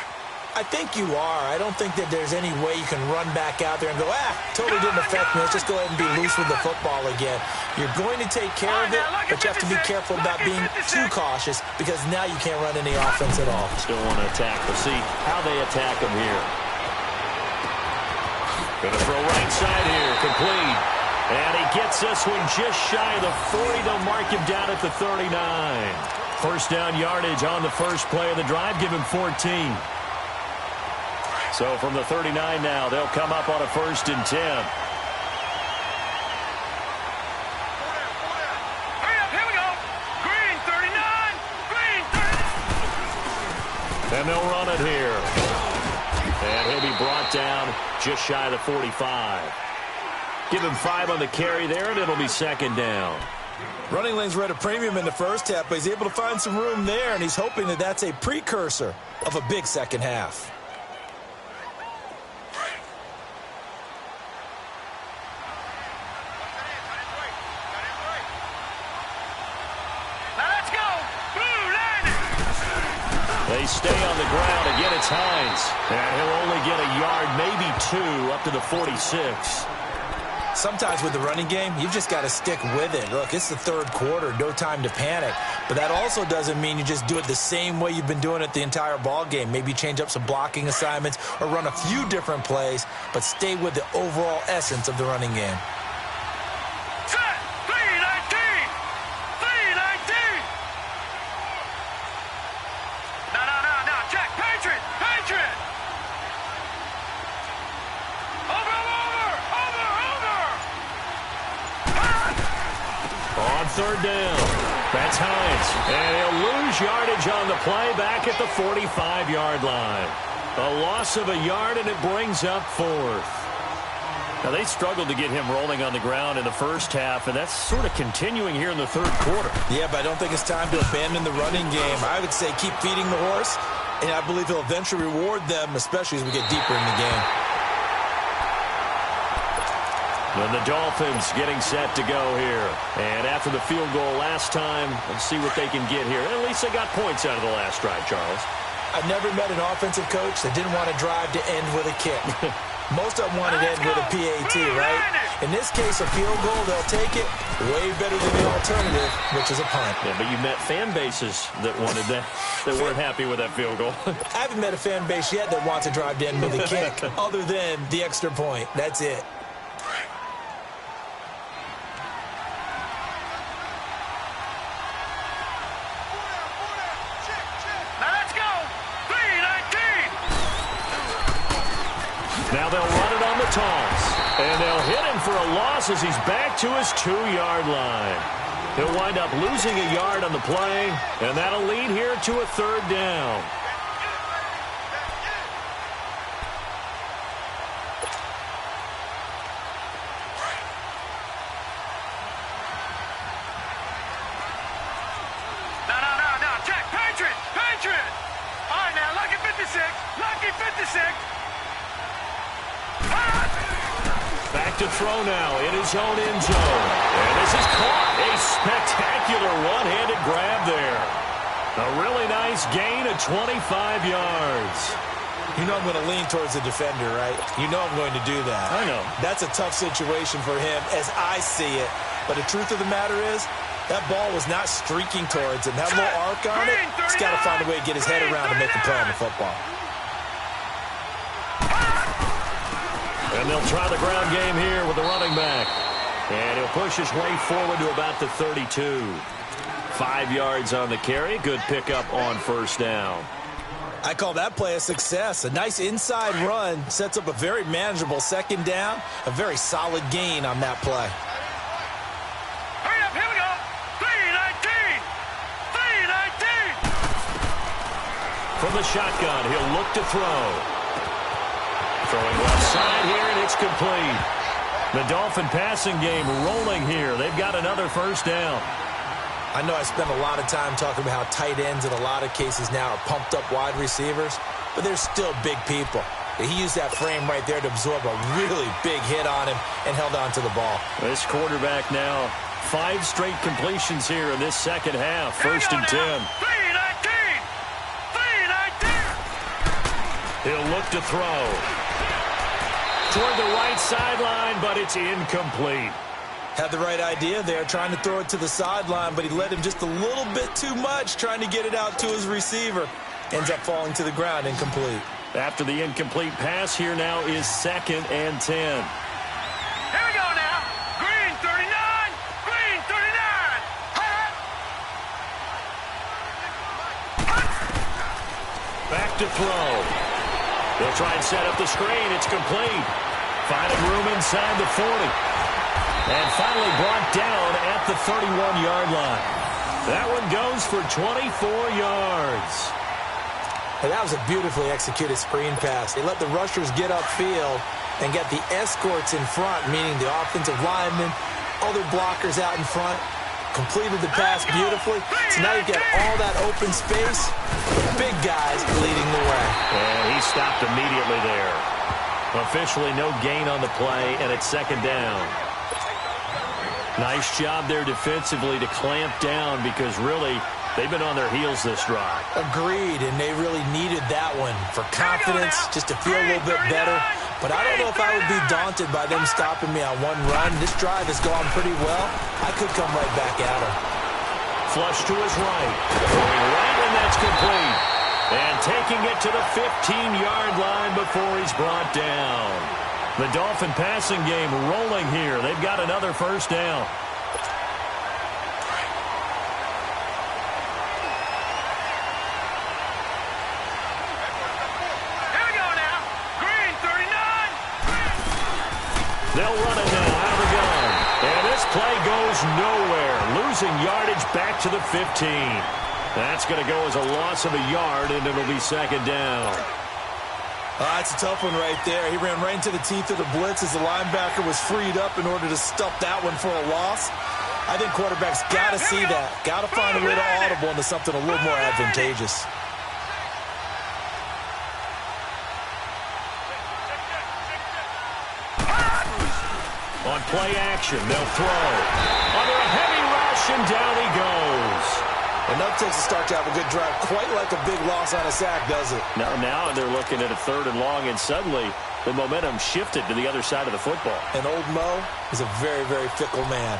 I think you are. I don't think that there's any way you can run back out there and go, totally didn't affect me. Let's just go ahead and be loose with the football again. You're going to take care of it, but you have to be careful about being too cautious because now you can't run any offense at all. Still want to attack. We'll see how they attack them here. Going to throw right side here. Complete. And he gets this one just shy of the 40. They'll mark him down at the 39. First down yardage on the first play of the drive. Give him 14. So from the 39 now, they'll come up on a 1st and 10. And they'll run it here. And he'll be brought down just shy of the 45. Give him 5 on the carry there, and it'll be 2nd down. Running lanes were at a premium in the first half, but he's able to find some room there, and he's hoping that that's a precursor of a big second half. They stay on the ground. Again, it's Hines. And he'll only get a yard, maybe 2, up to the 46. Sometimes with the running game, you've just got to stick with it. Look, it's the 3rd quarter, no time to panic. But that also doesn't mean you just do it the same way you've been doing it the entire ball game. Maybe change up some blocking assignments or run a few different plays, but stay with the overall essence of the running game. On 3rd down, that's Hines. And he'll lose yardage on the play back at the 45-yard line. A loss of a yard, and it brings up 4th. Now, they struggled to get him rolling on the ground in the first half, and that's sort of continuing here in the 3rd quarter. Yeah, but I don't think it's time to abandon the running game. I would say keep feeding the horse, and I believe he'll eventually reward them, especially as we get deeper in the game. And the Dolphins getting set to go here. And after the field goal last time, let's see what they can get here. At least they got points out of the last drive, Charles. I've never met an offensive coach that didn't want to drive to end with a kick. Most of them want to end with a PAT, right? In this case, a field goal, they'll take it. Way better than the alternative, which is a punt. Yeah, but you met fan bases that wanted that, that weren't happy with that field goal. I haven't met a fan base yet that wants to drive to end with a kick, other than the extra point. That's it. Now they'll run it on the toss. And they'll hit him for a loss as he's back to his 2-yard line. He'll wind up losing a yard on the play, and that'll lead here to a 3rd down. No, check, Patriot. All right, now, lucky 56. Back to throw now in his own end zone. And this is caught. A spectacular one-handed grab there. A really nice gain of 25 yards. You know I'm going to lean towards the defender, right? You know I'm going to do that. I know. That's a tough situation for him as I see it. But the truth of the matter is, that ball was not streaking towards him. That little arc on it, he's got to find a way to get his head around to make the play on the football. And they'll try the ground game here with the running back. And he'll push his way forward to about the 32. 5 yards on the carry. Good pickup on 1st down. I call that play a success. A nice inside run sets up a very manageable 2nd down. A very solid gain on that play. Hurry up, here we go. 3-19. From the shotgun, he'll look to throw. Throwing left side here, and it's complete. The Dolphin passing game rolling here. They've got another 1st down. I know I spend a lot of time talking about how tight ends in a lot of cases now are pumped up wide receivers, but they're still big people. He used that frame right there to absorb a really big hit on him and held on to the ball. This quarterback now, 5 straight completions here in this 2nd half. 1st and 10. 3-19. He'll look to throw. Toward the right sideline, but it's incomplete. Had the right idea there, trying to throw it to the sideline, but he led him just a little bit too much, trying to get it out to his receiver. Ends up falling to the ground, incomplete. After the incomplete pass, here now is 2nd and 10. Here we go now. Green to throw. They'll try and set up the screen. It's complete. Finding room inside the 40. And finally brought down at the 31-yard line. That one goes for 24 yards. And that was a beautifully executed screen pass. They let the rushers get upfield and get the escorts in front, meaning the offensive linemen, other blockers out in front. Completed the pass beautifully. So now you get all that open space. Big guys leading the way. And he stopped immediately there. Officially no gain on the play, and it's second down. Nice job there defensively to clamp down because really they've been on their heels this drive. Agreed, and they really needed that one for confidence, just to feel a little bit better. But I don't know if I would be daunted by them stopping me on one run. This drive has gone pretty well. I could come right back at them. Flush to his right. Going right, and that's complete. And taking it to the 15-yard line before he's brought down. The Dolphin passing game rolling here. They've got another first down. They'll run it now out of the gun. And this play goes nowhere. Losing yardage back to the 15. That's going to go as a loss of a yard, and it'll be second down. That's a tough one right there. He ran right into the teeth of the blitz as the linebacker was freed up in order to stuff that one for a loss. I think quarterbacks got to see that. Got to find a way to audible into something a little more advantageous. On play action, they'll throw. Under a heavy rush, and down he goes. Enough takes to start to have a good drive. Quite like a big loss on a sack, does it? Now they're looking at a 3rd and long, and suddenly the momentum shifted to the other side of the football. And old Mo is a very, very fickle man.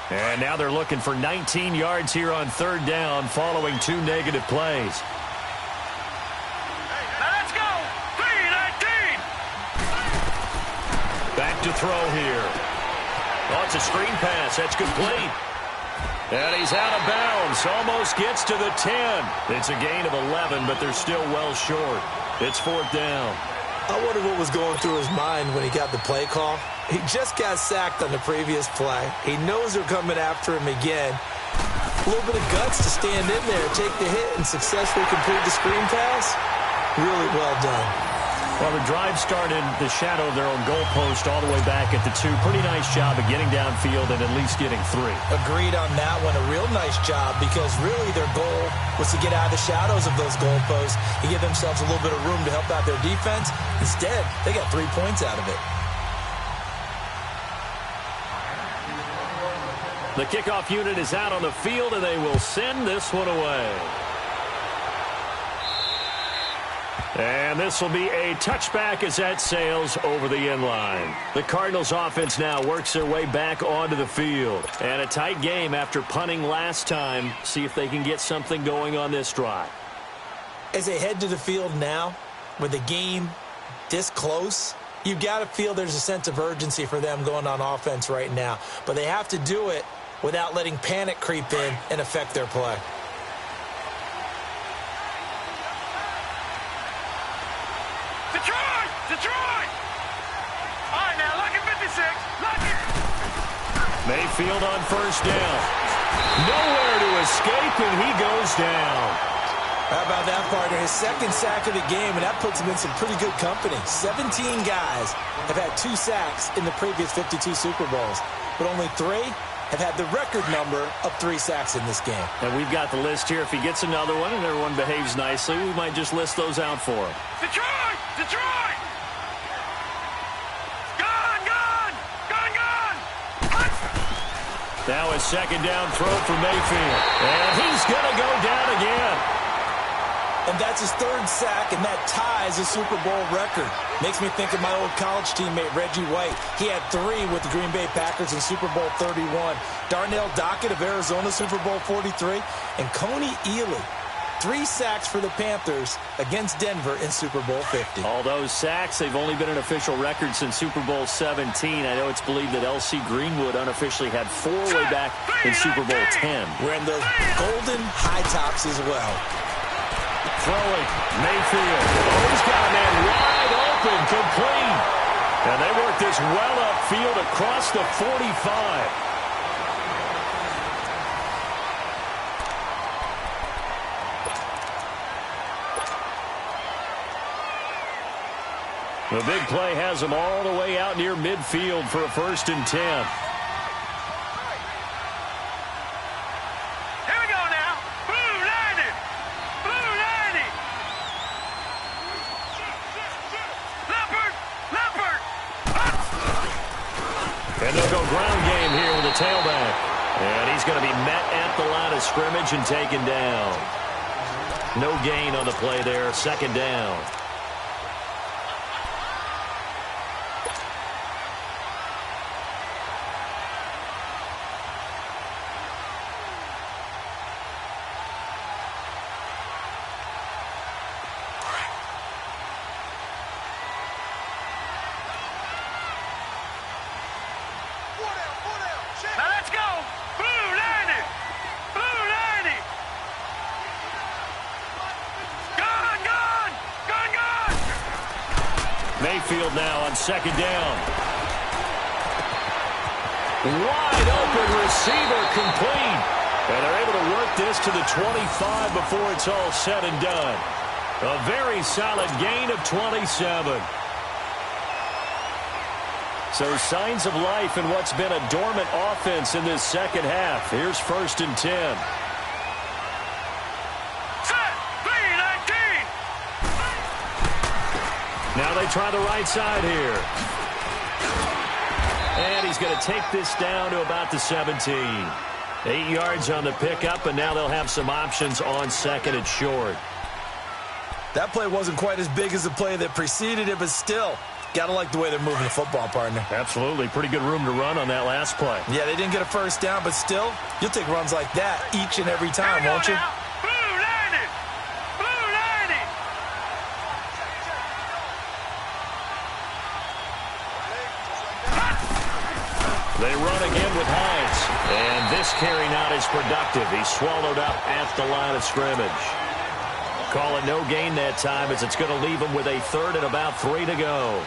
And now they're looking for 19 yards here on 3rd down following 2 negative plays. Now let's go. 3-19. Back to throw here. Oh, it's a screen pass. That's complete. And he's out of bounds. Almost gets to the 10. It's a gain of 11, but they're still well short. It's 4th down. I wonder what was going through his mind when he got the play call. He just got sacked on the previous play. He knows they're coming after him again. A little bit of guts to stand in there, take the hit, and successfully complete the screen pass. Really well done. Well, the drive started the shadow of their own goalpost all the way back at the 2. Pretty nice job of getting downfield and at least getting 3. Agreed on that one. A real nice job because really their goal was to get out of the shadows of those goalposts and give themselves a little bit of room to help out their defense. Instead, they got 3 points out of it. The kickoff unit is out on the field, and they will send this one away. And this will be a touchback as that sails over the end line. The Cardinals offense now works their way back onto the field. And a tight game after punting last time. See if they can get something going on this drive. As they head to the field now, with the game this close, you've got to feel there's a sense of urgency for them going on offense right now. But they have to do it without letting panic creep in and affect their play. Detroit! All right, now, lucky 56. Lucky. Mayfield on first down. Nowhere to escape, and he goes down. How about that, partner? His 2nd sack of the game, and that puts him in some pretty good company. 17 guys have had 2 sacks in the previous 52 Super Bowls, but only 3 have had the record number of 3 sacks in this game. And we've got the list here. If he gets another one and everyone behaves nicely, we might just list those out for him. Detroit! Gone! Now a 2nd down throw for Mayfield. And he's going to go down again. And that's his 3rd sack, and that ties a Super Bowl record. Makes me think of my old college teammate, Reggie White. He had 3 with the Green Bay Packers in Super Bowl 31. Darnell Dockett of Arizona, Super Bowl 43. And Coney Ealy 3 sacks for the Panthers against Denver in Super Bowl 50. All those sacks, they've only been an official record since Super Bowl 17. I know it's believed that L.C. Greenwood unofficially had 4 way back in Super Bowl 10. Wearing those golden high tops as well. Throwing, Mayfield. Oh, he's got a man wide open, complete. And they work this well upfield across the 45. The big play has them all the way out near midfield for a 1st and 10. Here we go now. Blue 90. Blue 90. Leopard. Leopard. And they'll go ground game here with the tailback. And he's going to be met at the line of scrimmage and taken down. No gain on the play there. 2nd down. Now let's go. Blue 90. Blue 90. Gone, gone. Gone, gone. Mayfield now on 2nd down. Wide open receiver, complete. And they're able to work this to the 25 before it's all said and done. A very solid gain of 27. So signs of life in what's been a dormant offense in this 2nd half. Here's 1st and 10. Set. 3-19. Now they try the right side here. And he's going to take this down to about the 17. 8 yards on the pickup, and now they'll have some options on 2nd and short. That play wasn't quite as big as the play that preceded it, but still, gotta like the way they're moving the football, partner. Absolutely. Pretty good room to run on that last play. Yeah, they didn't get a 1st down, but still, you'll take runs like that each and every time, won't you? Blue 90. Blue 90. They run again with Hines. And this carry not as productive. He's swallowed up at the line of scrimmage. Call it no gain that time as it's going to leave him with a 3rd and about 3 to go.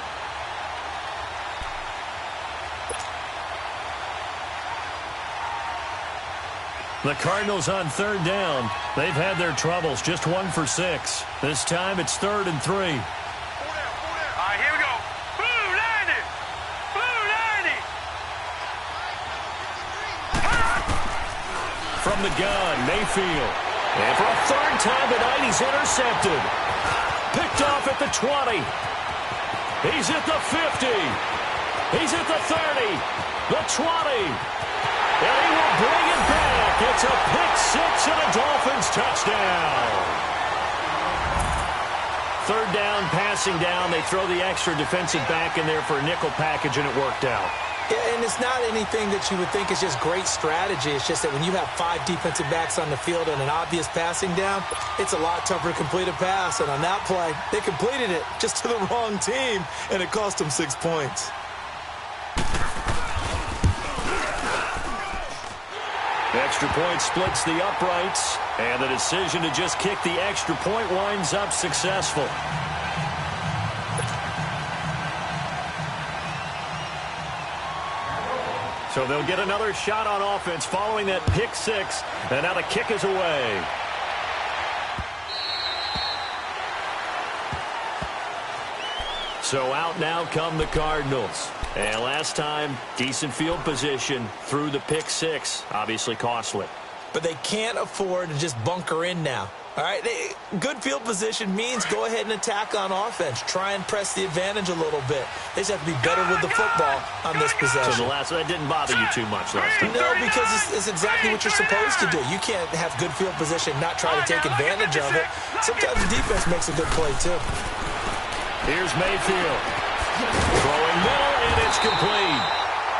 The Cardinals on 3rd down. They've had their troubles. Just 1 for 6. This time it's 3rd and 3. All right, here we go. Blue 90. Blue 90. From the gun, Mayfield. And for a 3rd time tonight, he's intercepted. Picked off at the 20. He's at the 50. He's at the 30. The 20. And he will bring it back. It's a pick-6 and a Dolphins touchdown. 3rd down, passing down. They throw the extra defensive back in there for a nickel package, and it worked out. Yeah, and it's not anything that you would think is just great strategy. It's just that when you have 5 defensive backs on the field and an obvious passing down, it's a lot tougher to complete a pass. And on that play, they completed it just to the wrong team, and it cost them 6 points. The extra point splits the uprights, and the decision to just kick the extra point winds up successful. So they'll get another shot on offense following that pick-6, and now the kick is away. So out now come the Cardinals. And last time, decent field position through the pick-6, obviously costly. But they can't afford to just bunker in now. All right, good field position means go ahead and attack on offense. Try and press the advantage a little bit. They just have to be better with the football on this possession. So that didn't bother you too much last time? No, because it's exactly what you're supposed to do. You can't have good field position, not try to take advantage of it. Sometimes the defense makes a good play, too. Here's Mayfield. Throwing middle, and it's complete.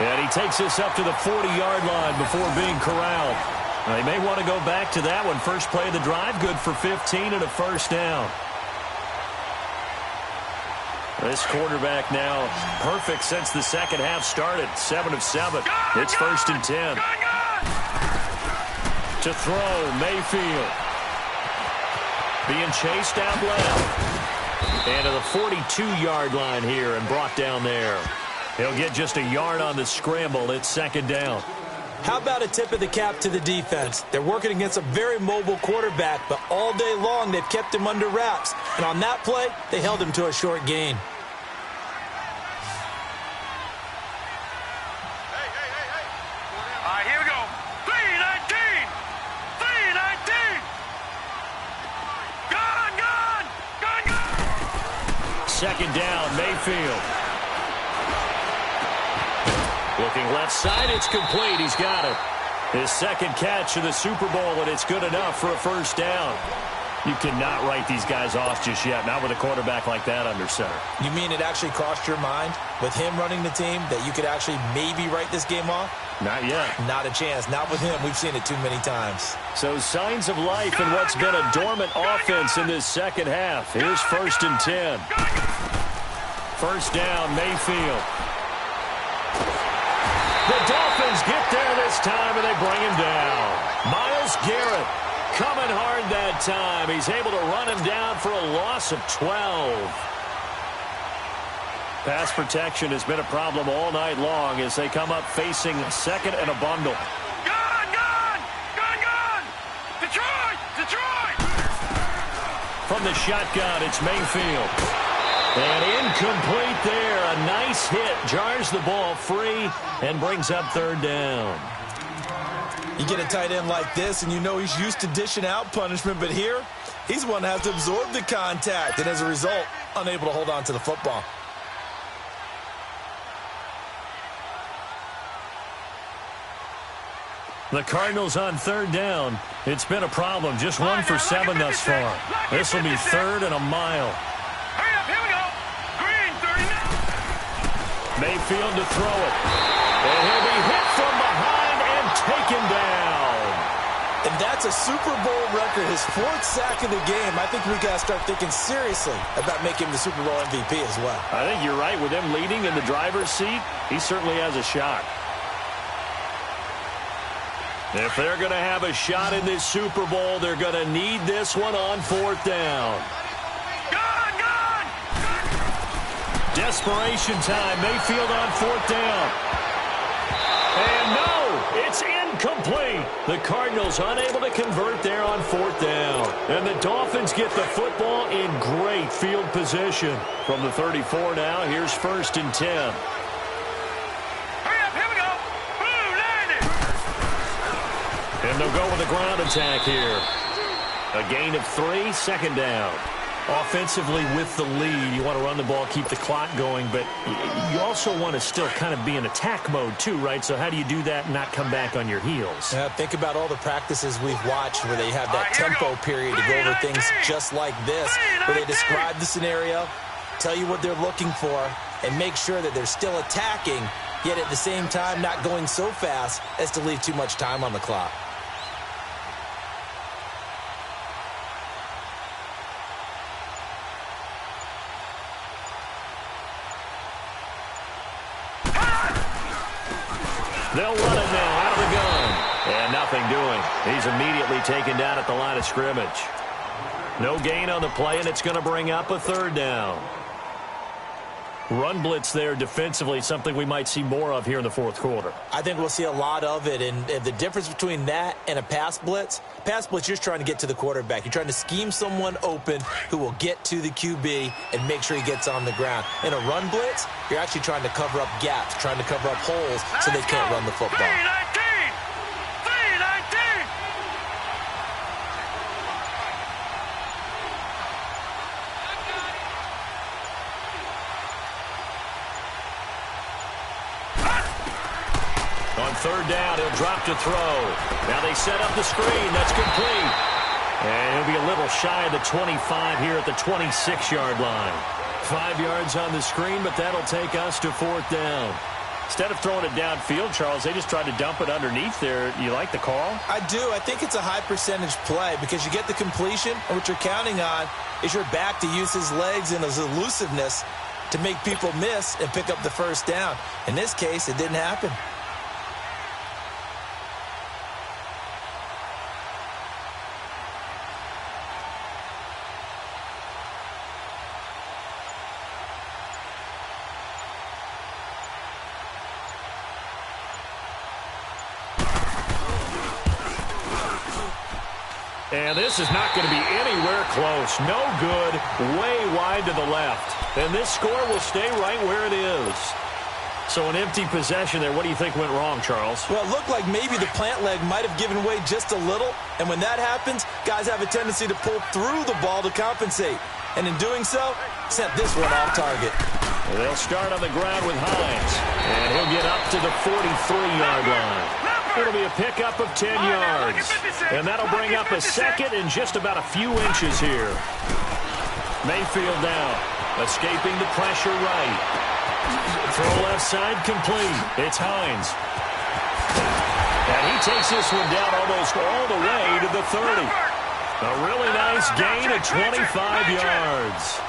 And he takes this up to the 40-yard line before being corralled. They may want to go back to that one. First play of the drive, good for 15 and a first down. This quarterback now perfect since the second half started. 7 of 7. It's 1st and 10. To throw, Mayfield. Being chased out left. And to the 42-yard line here and brought down there. He'll get just a yard on the scramble. It's 2nd down. How about a tip of the cap to the defense? They're working against a very mobile quarterback, but all day long they've kept him under wraps. And on that play, they held him to a short gain. All right, here we go. 3-19. 3-19. Gun. 2nd down, Mayfield. Looking left side, it's complete. He's got it. His 2nd catch of the Super Bowl, and it's good enough for a first down. You cannot write these guys off just yet, not with a quarterback like that under center. You mean it actually crossed your mind with him running the team that you could actually maybe write this game off? Not yet. Not a chance. Not with him. We've seen it too many times. So signs of life in what's been a dormant offense in this second half. Here's 1st and 10. First down, Mayfield. The Dolphins get there this time, and they bring him down. Myles Garrett coming hard that time. He's able to run him down for a loss of 12. Pass protection has been a problem all night long as they come up facing 2nd and a bundle. Gun. Detroit. From the shotgun, it's Mayfield. And incomplete there. A nice hit. Jars the ball free and brings up 3rd down. You get a tight end like this, and you know he's used to dishing out punishment, but here, he's the one that has to absorb the contact, and as a result, unable to hold on to the football. The Cardinals on 3rd down. It's been a problem. Just 1 for 7 thus far. This will be 3rd and a mile. Hurry up, here we go. Green, 39. Mayfield to throw it. And he'll be hit from behind and taken down. And that's a Super Bowl record, his 4th sack of the game. I think we got to start thinking seriously about making him the Super Bowl MVP as well. I think you're right. With him leading in the driver's seat, he certainly has a shot. If they're going to have a shot in this Super Bowl, they're going to need this one on 4th down. Gun. Desperation time. Mayfield on 4th down. And no, it's incomplete. The Cardinals unable to convert there on 4th down. And the Dolphins get the football in great field position. From the 34 now, here's 1st and 10. And they'll go with a ground attack here. A gain of 3, 2nd down. Offensively with the lead, you want to run the ball, keep the clock going, but you also want to still kind of be in attack mode too, right? So how do you do that and not come back on your heels? Yeah, think about all the practices we've watched where they have that tempo period to go over things just like this, where they describe the scenario, tell you what they're looking for, and make sure that they're still attacking, yet at the same time not going so fast as to leave too much time on the clock. They'll run it now out of the gun. And nothing doing. He's immediately taken down at the line of scrimmage. No gain on the play, and it's going to bring up a 3rd down. Run blitz there defensively, something we might see more of here in the 4th quarter. I think we'll see a lot of it, and the difference between that and a pass blitz, you're just trying to get to the quarterback. You're trying to scheme someone open who will get to the QB and make sure he gets on the ground. In a run blitz, you're actually trying to cover up gaps, trying to cover up holes so they can't run the football. 3-19. On 3rd down, he'll drop to throw. Now they set up the screen. That's complete. And he'll be a little shy of the 25 here at the 26-yard line. 5 yards on the screen, but that'll take us to 4th down. Instead of throwing it downfield, Charles, they just tried to dump it underneath there. You like the call? I do. I think it's a high percentage play because you get the completion, and what you're counting on is your back to use his legs and his elusiveness to make people miss and pick up the first down. In this case, it didn't happen. And this is not going to be anywhere close. No good. Way wide to the left. And this score will stay right where it is. So an empty possession there. What do you think went wrong, Charles? Well, it looked like maybe the plant leg might have given way just a little. And when that happens, guys have a tendency to pull through the ball to compensate. And in doing so, sent this one off target. Well, they'll start on the ground with Hines. And he'll get up to the 43-yard line. It'll be a pickup of 10 yards. And that'll bring up a second and just about a few inches here. Mayfield down. Escaping the pressure right. Throw left side complete. It's Hines. And he takes this one down almost all the way to the 30. A really nice gain of 25 yards.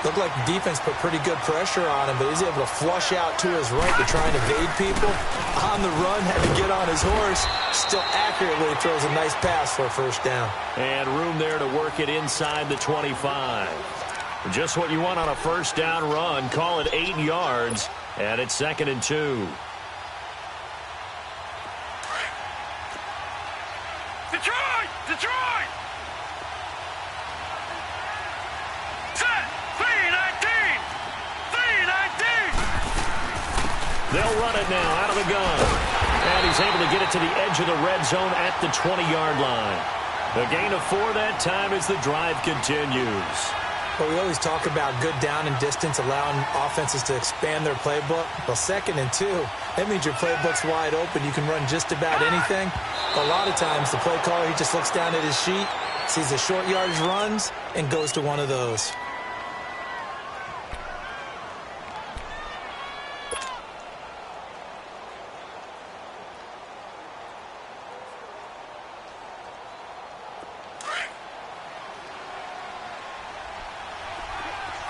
Looked like the defense put pretty good pressure on him, but he's able to flush out to his right to try and evade people. On the run, had to get on his horse. Still accurately throws a nice pass for a first down. And room there to work it inside the 25. Just what you want on a first down run. Call it 8 yards, and it's 2nd and 2. Detroit! Detroit! Set! 3-19! 3-19! They'll run it now out of the gun. And he's able to get it to the edge of the red zone at the 20-yard line. The gain of 4 that time as the drive continues. Well, we always talk about good down and distance, allowing offenses to expand their playbook. Well, 2nd and 2, that means your playbook's wide open. You can run just about anything. A lot of times, the play caller, he just looks down at his sheet, sees the short yardage runs, and goes to one of those.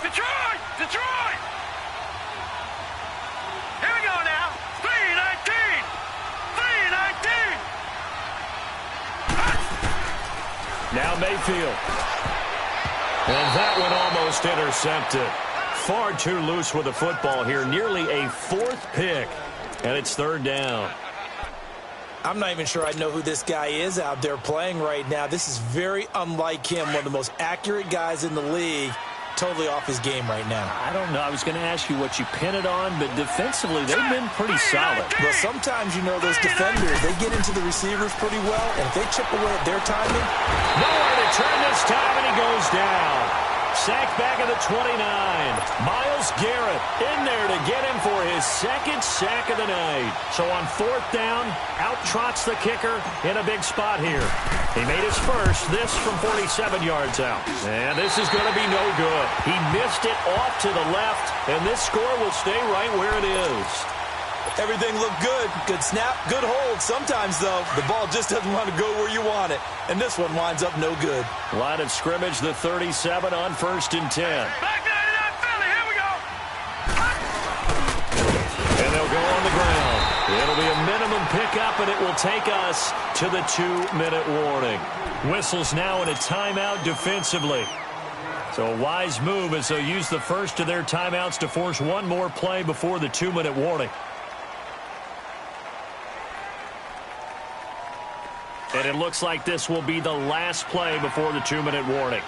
Detroit! Detroit! Here we go now. 3-19! 3-19! Now Mayfield. And that one almost intercepted. Far too loose with the football here. Nearly a 4th pick. And it's 3rd down. I'm not even sure I know who this guy is out there playing right now. This is very unlike him, one of the most accurate guys in the league. Totally off his game right now. I don't know. I was going to ask you what you pin it on, but defensively, they've been pretty solid. Well, sometimes, you know, those defenders, they get into the receivers pretty well, and if they chip away at their timing. Nowhere to turn this time, and he goes down. Sacked back at the 29. Myles Garrett in there to get him for his 2nd sack of the night. So on 4th down, out trots the kicker in a big spot here. He made his first, this from 47 yards out. And this is going to be no good. He missed it off to the left, and this score will stay right where it is. Everything looked good. Good snap, good hold. Sometimes, though, the ball just doesn't want to go where you want it. And this one winds up no good. Line of scrimmage, the 37 on 1st and 10. Back 99 Philly, here we go! And they'll go on the ground. It'll be a minimum pickup, and it will take us to the 2-minute warning. Whistles now in a timeout defensively. So a wise move as they'll use the first of their timeouts to force one more play before the 2-minute warning. And it looks like this will be the last play before the 2-minute warning.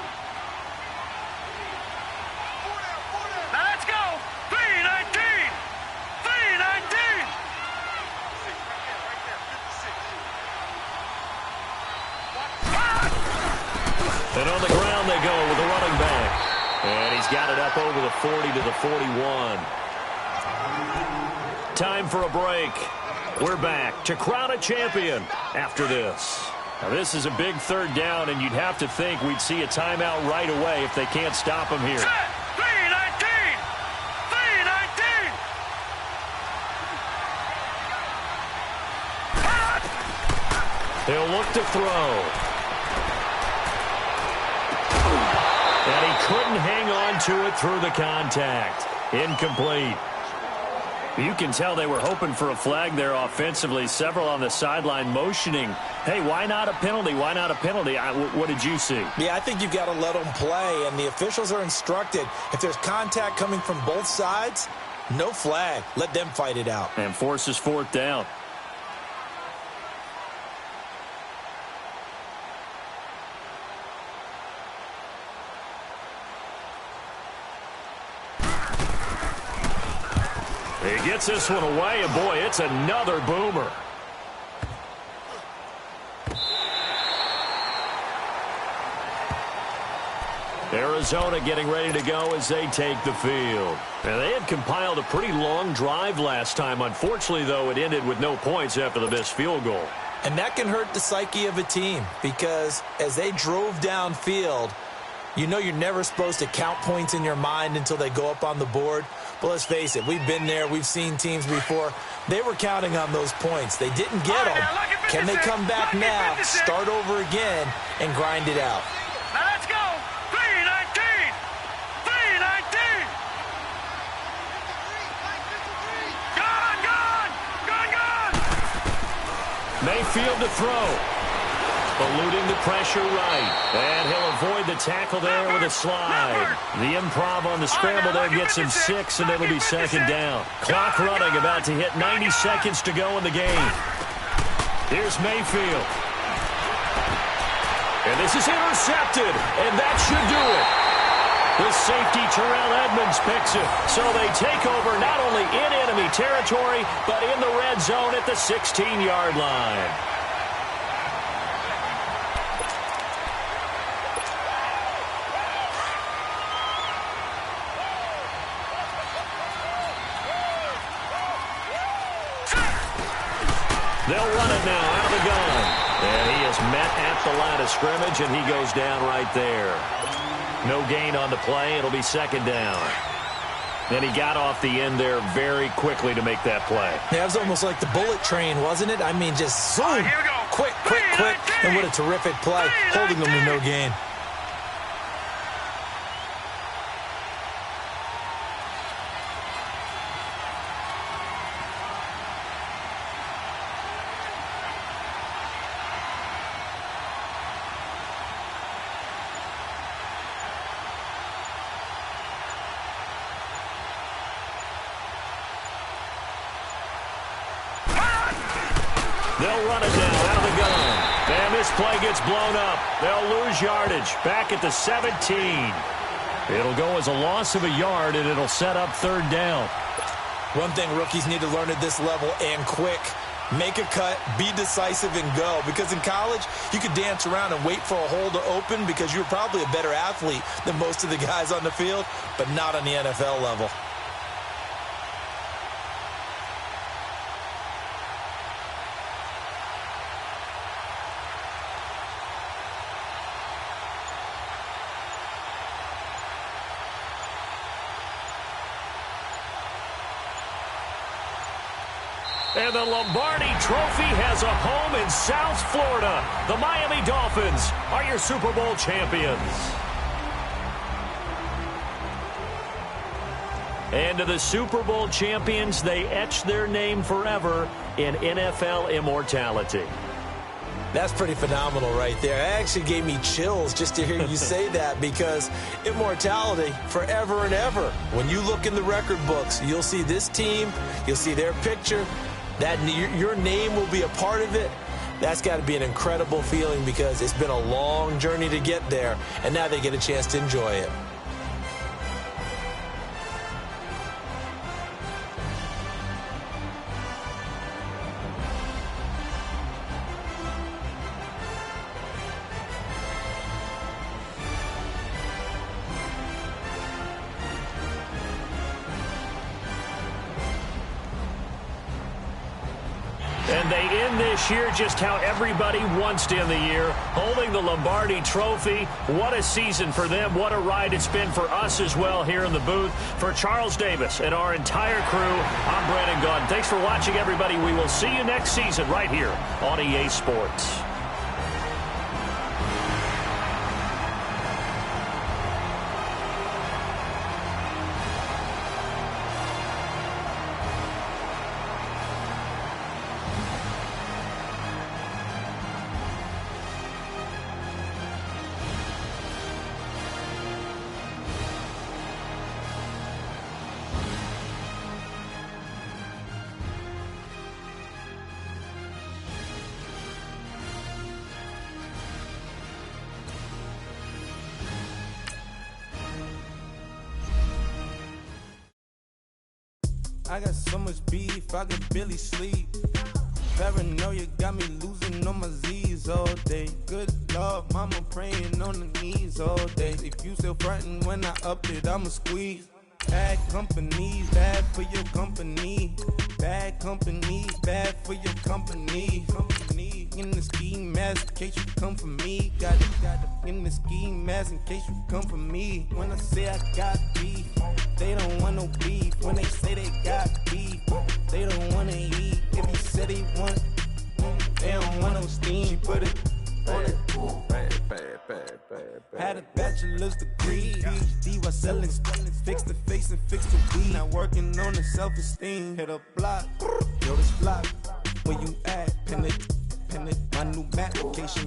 Now let's go! 3-19! 3-19! And on the ground they go with the running back. And he's got it up over the 40 to the 41. Time for a break. We're back to crown a champion after this. Now this is a big 3rd down, and you'd have to think we'd see a timeout right away if they can't stop him here. Set! 3-19! 3-19! He'll look to throw. And he couldn't hang on to it through the contact. Incomplete. You can tell they were hoping for a flag there offensively. Several on the sideline motioning, hey, why not a penalty? Why not a penalty? What did you see? Yeah, I think you've got to let them play, and the officials are instructed. If there's contact coming from both sides, no flag. Let them fight it out. And forces fourth down. He gets this one away, and boy, it's another boomer. Arizona getting ready to go as they take the field. And they had compiled a pretty long drive last time. Unfortunately, though, it ended with no points after the missed field goal. And that can hurt the psyche of a team because as they drove downfield, you know you're never supposed to count points in your mind until they go up on the board. But let's face it, we've been there. We've seen teams before. They were counting on those points. They didn't get them. Can they come back now, start over again, and grind it out? Now let's go. 3-19. 3-19. Gone. Mayfield to throw. Eluding the pressure right. And he'll avoid the tackle there with a slide. The improv on the scramble there gets him 6, and it'll be second down. Clock running, about to hit 90 seconds to go in the game. Here's Mayfield. And this is intercepted, and that should do it. The safety Terrell Edmonds picks it. So they take over not only in enemy territory, but in the red zone at the 16-yard line. They'll run it now out of the gun. And he is met at the line of scrimmage, and he goes down right there. No gain on the play. It'll be second down. And he got off the end there very quickly to make that play. Yeah, it was almost like the bullet train, wasn't it? I mean, just zoom. Quick. And what a terrific play, holding them to no gain. They'll run it down out of the gun. And this play gets blown up. They'll lose yardage back at the 17. It'll go as a loss of a yard, and it'll set up third down. One thing rookies need to learn at this level, and quick. Make a cut, be decisive, and go. Because in college, you could dance around and wait for a hole to open because you're probably a better athlete than most of the guys on the field, but not on the NFL level. And the Lombardi Trophy has a home in South Florida. The Miami Dolphins are your Super Bowl champions. And to the Super Bowl champions, they etch their name forever in NFL immortality. That's pretty phenomenal right there. It actually gave me chills just to hear you say that because immortality forever and ever. When you look in the record books, you'll see this team, you'll see their picture, that your name will be a part of it. That's got to be an incredible feeling because it's been a long journey to get there, and now they get a chance to enjoy it. And they end this year just how everybody wants to end the year, holding the Lombardi Trophy. What a season for them. What a ride it's been for us as well here in the booth. For Charles Davis and our entire crew, I'm Brandon Gaudin. Thanks for watching, everybody. We will see you next season right here on EA Sports. I got so much beef, I could barely sleep. Paranoia got me losing on my Z's all day. Good Lord, mama praying on the knees all day. If you still frontin' when I up it, I'ma squeeze. Bad companies, bad for your company. Bad companies, bad for your company. Company in the ski mask in case you come for me. Got it in the ski mask in case you come for me. When I say I got beef, they don't want no beef. When they say they got beef, they don't wanna eat. If you said they want, they don't want no steam. She put it on it. Had a bachelor's degree, PhD while selling, fix the face and fix the weed. Now working on the self-esteem. Hit a block, yo this block. Where you at? Pin it. My new application